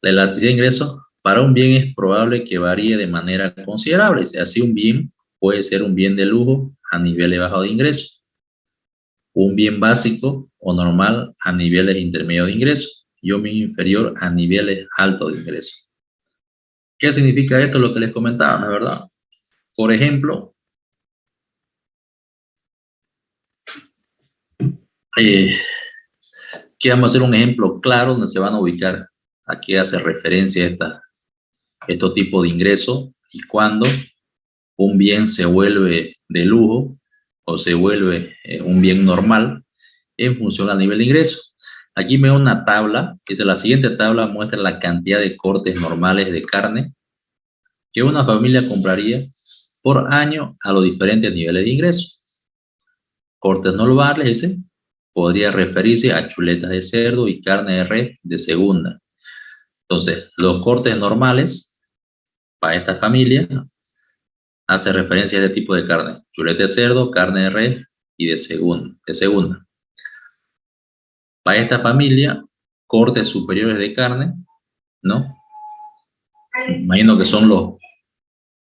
la elasticidad de ingresos para un bien es probable que varíe de manera considerable. O sea, así un bien puede ser un bien de lujo a niveles bajos de ingresos, un bien básico o normal a niveles intermedios de ingresos y un bien inferior a niveles altos de ingresos. ¿Qué significa esto? Lo que les comentaba, ¿no es verdad? Por ejemplo, aquí vamos a hacer un ejemplo claro donde se van a ubicar a qué hace referencia estos tipos de ingresos y cuándo un bien se vuelve de lujo o se vuelve un bien normal en función al nivel de ingreso. Aquí me da una tabla, que es la siguiente tabla, muestra la cantidad de cortes normales de carne que una familia compraría por año a los diferentes niveles de ingreso. Cortes normales, ese podría referirse a chuletas de cerdo y carne de res de segunda. Entonces, los cortes normales para esta familia hace referencia a este tipo de carne: chuleta de cerdo, carne de res y de segunda. Para esta familia, cortes superiores de carne, ¿no? Imagino que son los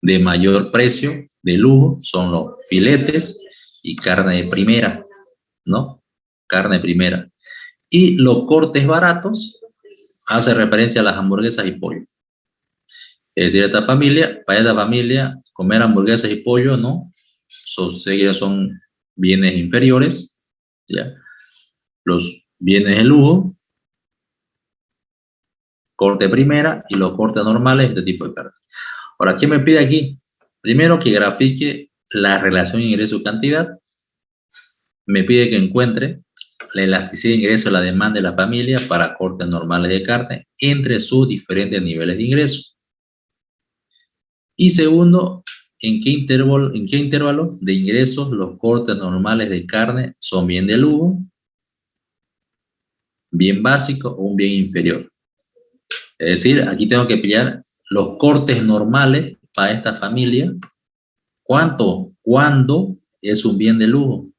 de mayor precio, de lujo, son los filetes y carne de primera, ¿no? Carne de primera. Y los cortes baratos hace referencia a las hamburguesas y pollo. Es decir, para esta familia, comer hamburguesas y pollo, ¿no? Son bienes inferiores, ¿ya? Los bienes de lujo, corte primera, y los cortes normales, este tipo de carne. Ahora, ¿qué me pide aquí? Primero que grafique la relación ingreso-cantidad. Me pide que encuentre la elasticidad de ingreso y la demanda de la familia para cortes normales de carne entre sus diferentes niveles de ingreso. Y segundo, ¿en qué intervalo de ingresos los cortes normales de carne son bien de lujo, bien básico o un bien inferior? Es decir, aquí tengo que pillar los cortes normales para esta familia. ¿Cuándo es un bien de lujo?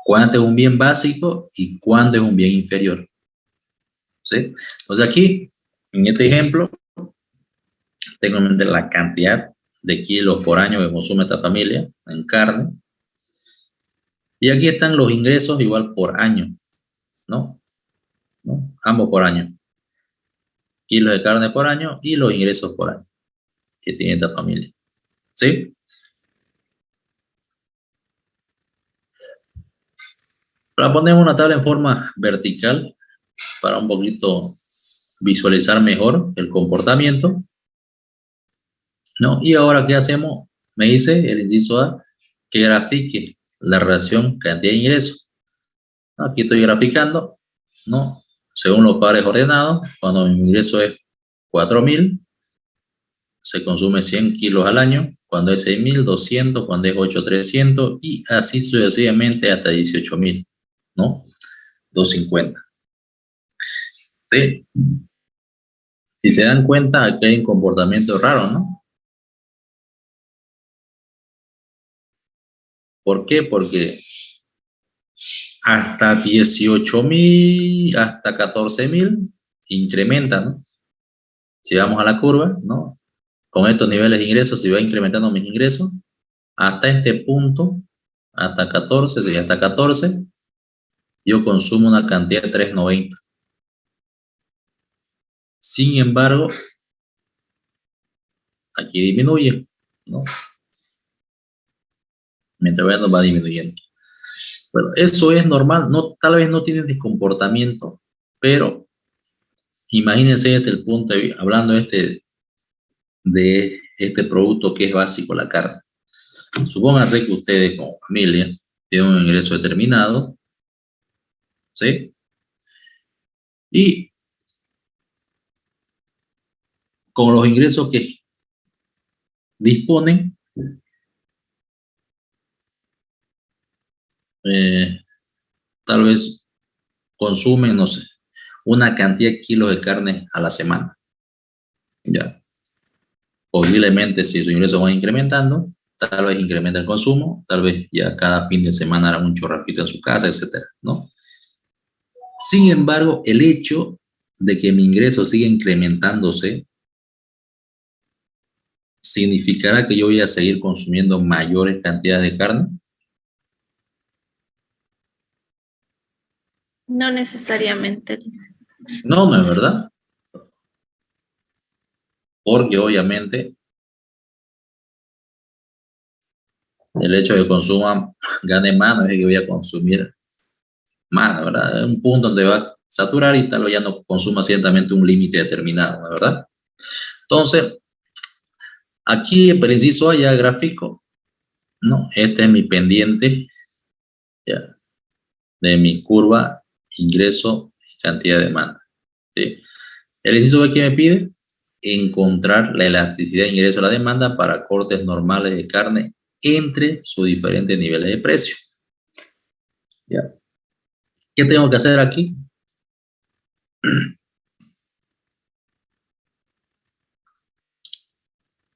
¿Cuándo es un bien básico? ¿Y cuándo es un bien inferior? ¿Sí? Entonces aquí, en este ejemplo, tengo en mente la cantidad de kilos por año que consume esta familia en carne. Y aquí están los ingresos igual por año, ¿no? Ambos por año. Kilos de carne por año y los ingresos por año que tiene esta familia. ¿Sí? La ponemos una tabla en forma vertical para un poquito visualizar mejor el comportamiento, ¿no? Y ahora, ¿qué hacemos? Me dice el inciso A que grafique la relación cantidad de ingresos. Aquí estoy graficando, ¿no? Según los pares ordenados, cuando mi ingreso es 4.000, se consume 100 kilos al año, cuando es 6.000, 200, cuando es 8.300 y así sucesivamente hasta 18.000, ¿no? 250. ¿Sí? Si se dan cuenta, aquí hay un comportamiento raro, ¿no? ¿Por qué? Porque hasta 18.000, hasta 14.000 incrementa, ¿no? Si vamos a la curva, ¿no? Con estos niveles de ingresos, si va incrementando mis ingresos, hasta este punto, hasta 14, si hasta 14, yo consumo una cantidad de 3.90. Sin embargo, aquí disminuye, ¿no? Mientras va disminuyendo. Bueno, eso es normal, no, tal vez no tienen comportamiento, pero imagínense desde el punto de, hablando de este producto que es básico, la carne. Supónganse que ustedes como familia tienen un ingreso determinado, ¿sí? Y con los ingresos que disponen, tal vez consumen, no sé, una cantidad de kilos de carne a la semana. Ya. Posiblemente si sus ingresos van incrementando, tal vez incrementa el consumo, tal vez ya cada fin de semana hará un chorrapito en su casa, etcétera, ¿no? Sin embargo, el hecho de que mi ingreso siga incrementándose significará que yo voy a seguir consumiendo mayores cantidades de carne. No necesariamente, Liz. No, no es verdad. Porque obviamente el hecho de que consuma, gane más, no es que voy a consumir más, ¿verdad? Es un punto donde va a saturar y tal vez ya no consuma ciertamente un límite determinado, ¿verdad? Entonces, aquí por inciso A ya gráfico, ¿no? Este es mi pendiente, ya, de mi curva, ingreso y cantidad de demanda, ¿sí? El inciso B que me pide, encontrar la elasticidad de ingreso a la demanda para cortes normales de carne entre sus diferentes niveles de precio. ¿Ya? ¿Qué tengo que hacer aquí?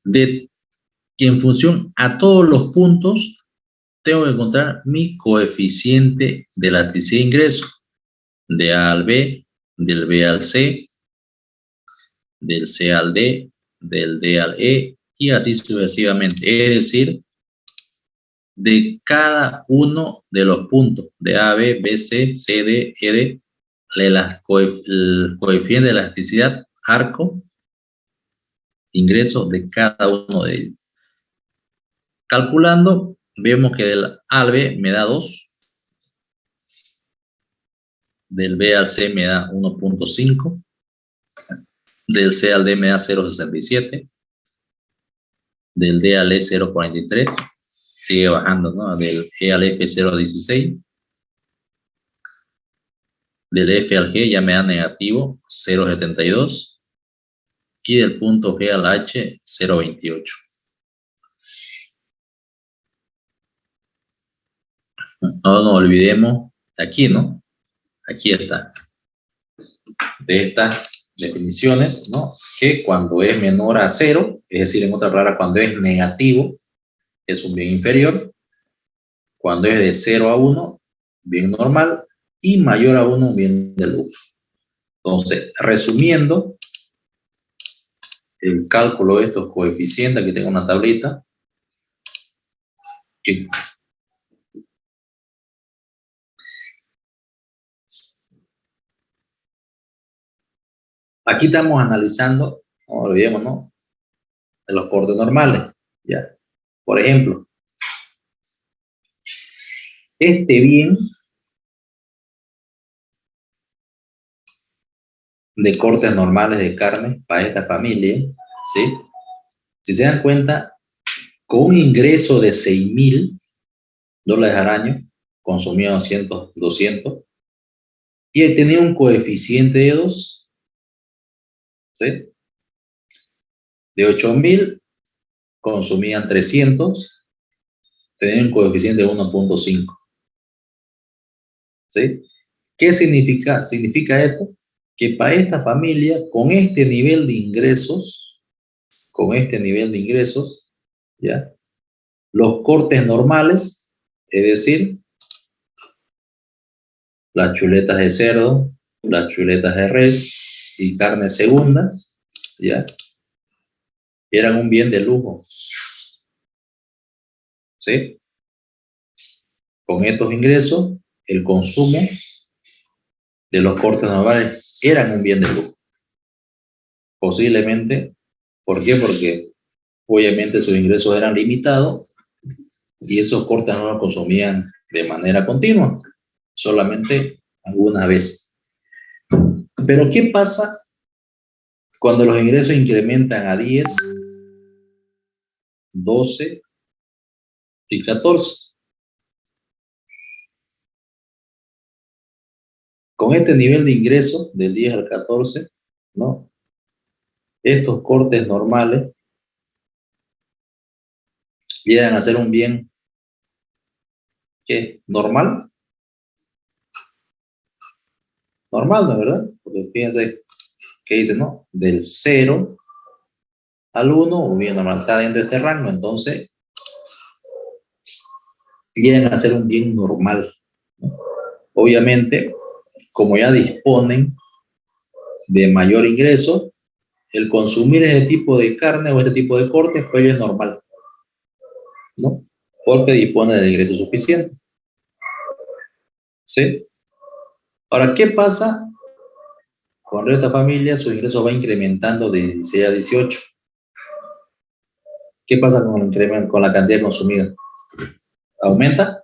De que en función a todos los puntos tengo que encontrar mi coeficiente de elasticidad de ingreso, de A al B, del B al C, del C al D, del D al E y así sucesivamente. Es decir, de cada uno de los puntos de A, B, B, C, C, D, E, D, el coeficiente de elasticidad, arco, ingreso de cada uno de ellos. Calculando, vemos que del A al B me da 2, del B al C me da 1.5, del C al D me da 0.67, del D al E 0.43, sigue bajando, ¿no? Del E al F 0.16, del F al G ya me da negativo 0.72 y del punto G al H 0.28. No nos olvidemos aquí, ¿no? Aquí está. De estas definiciones, ¿no? Que cuando es menor a 0, es decir, en otra palabra, cuando es negativo, es un bien inferior. Cuando es de 0 a 1, bien normal. Y mayor a 1, bien de lucro. Entonces, resumiendo el cálculo de estos coeficientes, aquí tengo una tablita. Que aquí estamos analizando, no olvidemos, ¿no? De los cortes normales. ¿Ya? Por ejemplo, este bien de cortes normales de carne para esta familia, ¿sí? Si se dan cuenta, con un ingreso de $6,000 al año, consumía 200, y tenía un coeficiente de 2, ¿sí? De 8,000, consumían 300, tenían un coeficiente de 1.5, ¿sí? ¿Qué significa? Significa esto que para esta familia, con este nivel de ingresos, ¿ya? Los cortes normales, es decir, las chuletas de cerdo, las chuletas de res y carne segunda, ¿ya? Eran un bien de lujo, ¿sí? Con estos ingresos, el consumo de los cortes normales eran un bien de lujo. Posiblemente, ¿por qué? Porque obviamente sus ingresos eran limitados y esos cortes no los consumían de manera continua, solamente alguna vez. Pero ¿qué pasa cuando los ingresos incrementan a 10, 12 y 14? Con este nivel de ingreso del 10 al 14, ¿no? Estos cortes normales llegan a ser un bien ¿qué? Normal, normal, ¿no es verdad? Porque fíjense que dice, ¿no? Del 0 al 1, un bien normal está dentro de este rango, entonces llegan a ser un bien normal, ¿no? Obviamente, como ya disponen de mayor ingreso, el consumir ese tipo de carne o este tipo de cortes, pues es normal, ¿no? Porque dispone del ingreso suficiente. ¿Sí? Ahora, ¿qué pasa cuando esta familia su ingreso va incrementando de 16 a 18? ¿Qué pasa con el incremento, con la cantidad consumida? ¿Aumenta?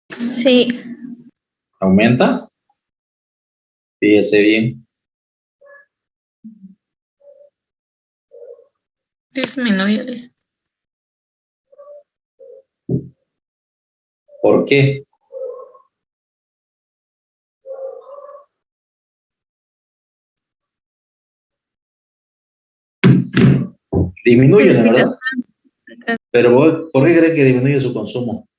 Sí, ¿Aumenta? Fíjese bien. Disminuye. ¿Por qué? Disminuye, ¿de verdad? Pero ¿por qué cree que disminuye su consumo?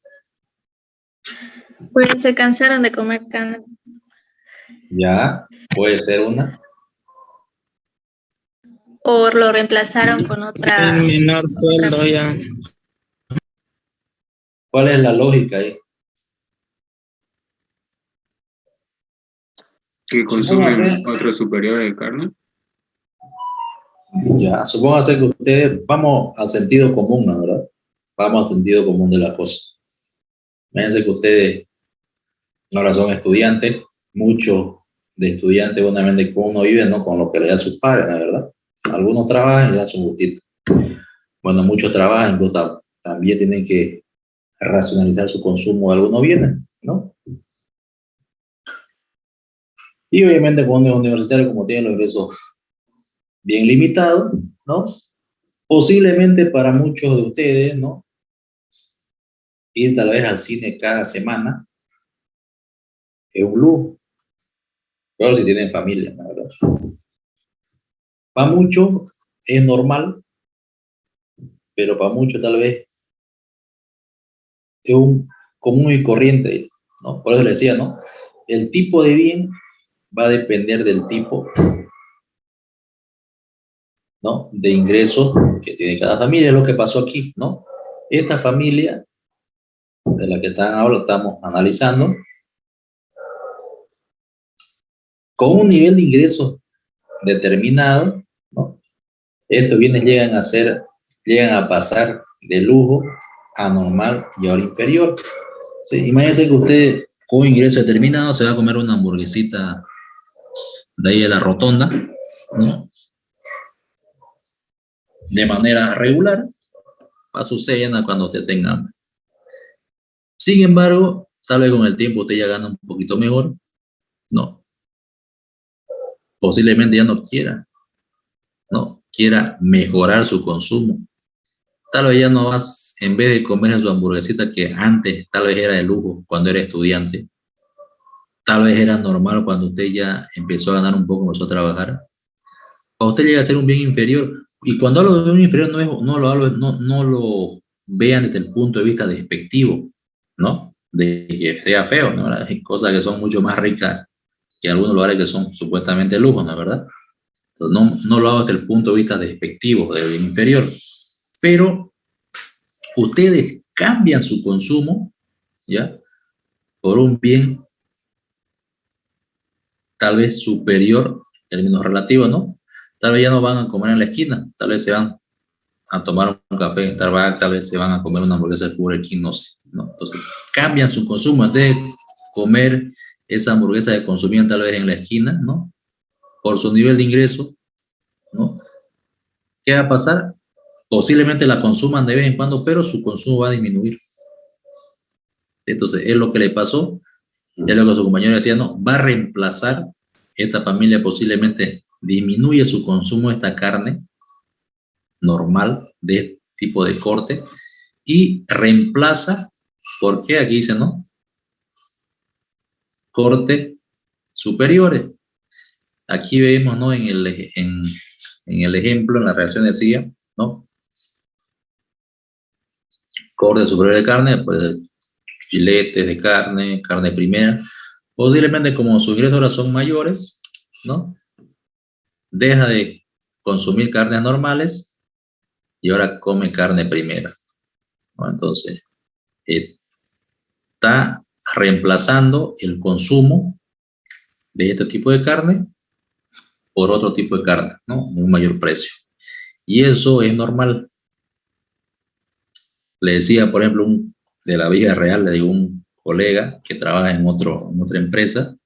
pues se cansaron de comer carne. Ya, puede ser una. O lo reemplazaron con El otra. menor sueldo ya. ¿Cuál es la lógica ahí? Que consumen otro superior de carne. Ya, supóngase que ustedes, vamos al sentido común, ¿no? ¿Verdad? Vamos al sentido común de la cosa. Imagínense que ustedes ahora son estudiantes, muchos de estudiantes, obviamente, con uno vive, ¿no? Con lo que le da a sus padres, ¿no? ¿Verdad? Algunos trabajan y dan su gustito. Bueno, muchos trabajan, incluso también tienen que racionalizar su consumo de algunos bienes, ¿no? Y obviamente cuando es universitario, como tienen los ingresos bien limitados, ¿no? Posiblemente para muchos de ustedes, ¿no? Ir tal vez al cine cada semana es un lujo. Claro, si tienen familia, la verdad. Para muchos es normal, pero para muchos tal vez es un común y corriente, ¿no? Por eso le decía, ¿no? El tipo de bien va a depender del tipo, ¿no? De ingresos que tiene cada familia. Es lo que pasó aquí, ¿no? Esta familia de la que estamos analizando, con un nivel de ingresos determinado, ¿no? Estos bienes llegan a pasar de lujo a normal y ahora inferior. ¿Sí? Imagínense que usted con un ingreso determinado se va a comer una hamburguesita de ahí de la rotonda, ¿no? De manera regular, a su cena cuando usted tenga hambre. Sin embargo, tal vez con el tiempo usted ya gana un poquito mejor, no. Posiblemente ya no quiera, no, quiera mejorar su consumo. Tal vez ya no vas, en vez de comer su hamburguesita que antes tal vez era de lujo cuando era estudiante, tal vez era normal cuando usted ya empezó a ganar un poco, empezó a trabajar, para usted llega a ser un bien inferior. Y cuando hablo de un inferior no lo vean desde el punto de vista despectivo, ¿no? De que sea feo, ¿no? Hay cosas que son mucho más ricas que algunos lugares que son supuestamente lujos, ¿no es verdad? Entonces, no lo hago desde el punto de vista despectivo, de bien inferior. Pero ustedes cambian su consumo, ¿ya? Por un bien tal vez superior, en términos relativos, ¿no? Tal vez ya no van a comer en la esquina, tal vez se van a tomar un café en Starbucks, tal vez se van a comer una hamburguesa de Burger King, no sé, ¿no? Entonces, cambian su consumo, en vez de comer esa hamburguesa que consumían tal vez en la esquina, ¿no? Por su nivel de ingreso, ¿no? ¿Qué va a pasar? Posiblemente la consuman de vez en cuando, pero su consumo va a disminuir. Entonces, es lo que le pasó, ya lo que su compañero decía, no, va a reemplazar, esta familia posiblemente disminuye su consumo de esta carne normal, de este tipo de corte, y reemplaza, porque aquí dice, ¿no? Corte superiores. Aquí vemos, ¿no? En el ejemplo, en la reacción decía, ¿no? Corte superior de carne, pues filetes de carne, carne primera. Posiblemente como sus ingresos ahora son mayores, ¿no? Deja de consumir carnes normales y ahora come carne primera, ¿no? Entonces, está reemplazando el consumo de este tipo de carne por otro tipo de carne, ¿no? De un mayor precio. Y eso es normal. Le decía, por ejemplo, de la vida real, le digo un colega que trabaja en otra empresa,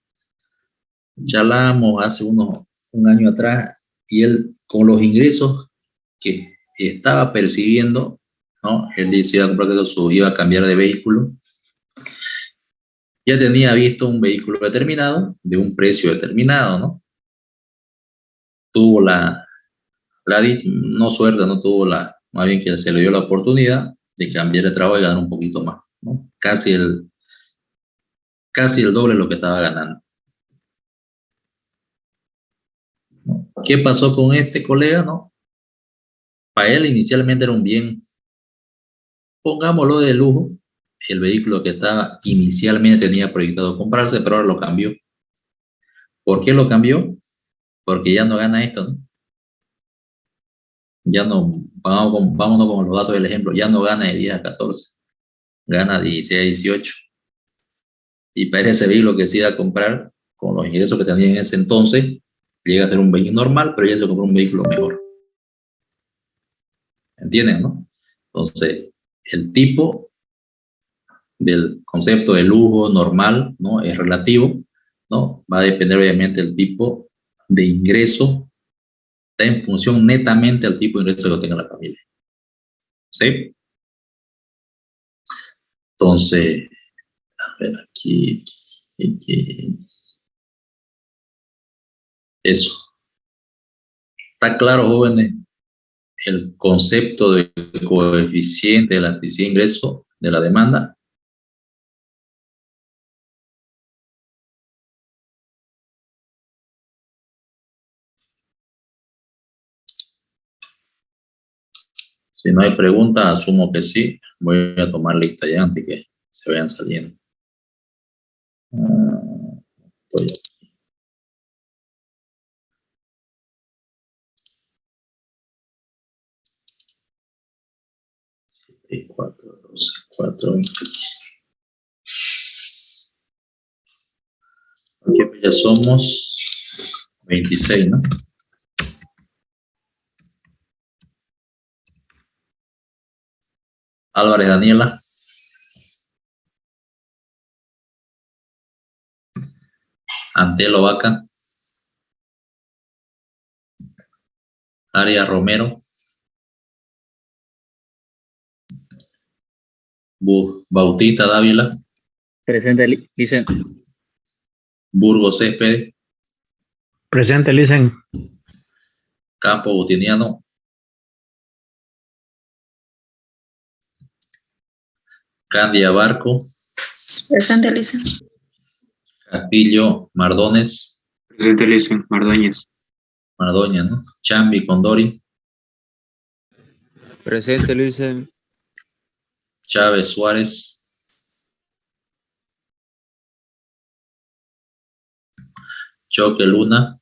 charlamos hace un año atrás y él con los ingresos que estaba percibiendo, ¿no? Él decía iba a cambiar de vehículo, ya tenía visto un vehículo determinado, de un precio determinado, ¿no? Tuvo no suerte, no tuvo más bien que se le dio la oportunidad de cambiar de trabajo y ganar un poquito más, ¿no? Casi el doble de lo que estaba ganando, ¿no? ¿Qué pasó con este colega, no? Para él inicialmente era un bien, pongámoslo de lujo, el vehículo que estaba inicialmente tenía proyectado comprarse, pero ahora lo cambió. ¿Por qué lo cambió? Porque ya no gana esto, ¿no? Ya no, vámonos con los datos del ejemplo, ya no gana de 10 a 14, gana 16 a 18. Y para ese vehículo que se iba a comprar, con los ingresos que tenía en ese entonces, llega a ser un vehículo normal, pero ya se compró un vehículo mejor. ¿Entienden, no? Entonces, el tipo del concepto de lujo normal, ¿no? Es relativo, ¿no? Va a depender obviamente del tipo de ingreso, está en función netamente al tipo de ingreso que tenga la familia. ¿Sí? Entonces, a ver, aquí. Eso. ¿Está claro, jóvenes, el concepto de coeficiente de elasticidad de ingreso de la demanda? Si no hay preguntas, asumo que sí. Voy a tomar lista ya antes que se vayan saliendo. Estoy aquí. 4, 12, 4, 20. Aquí ya somos 26, ¿no? Álvarez Daniela. Antelo Vaca. Aria Romero. Bautista Dávila. Presente, Licen. Burgos Céspedes. Presente, Licen. Campo Butiniano. Candia Barco. Presente, Lisa. Castillo Mardones. Presente, Licen. Mardoñez. Mardoña, ¿no? Chambi Condori. Presente, Licen. Chávez Suárez. Choque Luna.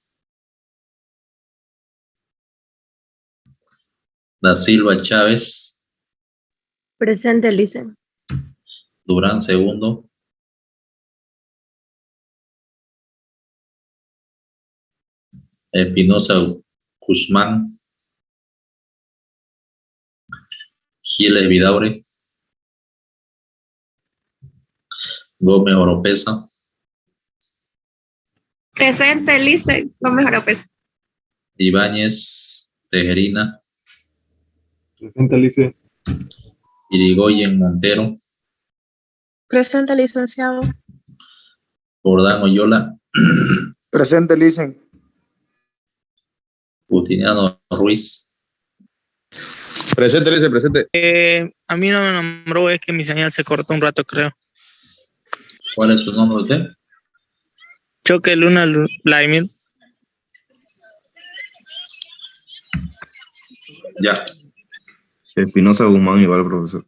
Da Silva Chávez. Presente, Licen. Durán Segundo. Espinosa Guzmán, Giles Vidaure, Gómez Oropesa, Presente, Licen. Gómez Oropesa. Ibáñez Tejerina, Presente, Licen. Irigoyen Montero, Presente, licenciado. Jordán Oyola, Presente, Licen. Justiniano Ruiz, Presente, Licen, presente. A mí no me nombró, es que mi señal se cortó un rato, creo. ¿cuál es su nombre de usted? Choque Luna Vladimir. Ya. Espinosa Guzmán, igual, profesor.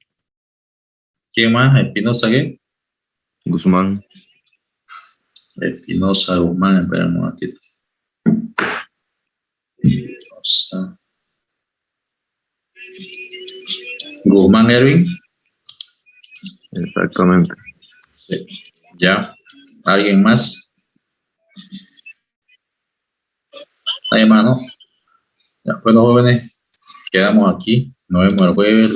¿Quién más? Espinosa, ¿qué? Guzmán. Espinosa Guzmán, espera un momentito. Espinosa. Guzmán Erwin. Exactamente. Sí. Ya. ¿Alguien más? ¿Nadie más, no? Ya, bueno, jóvenes, quedamos aquí. Nos vemos el jueves.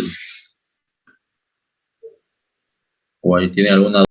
¿O ahí tiene alguna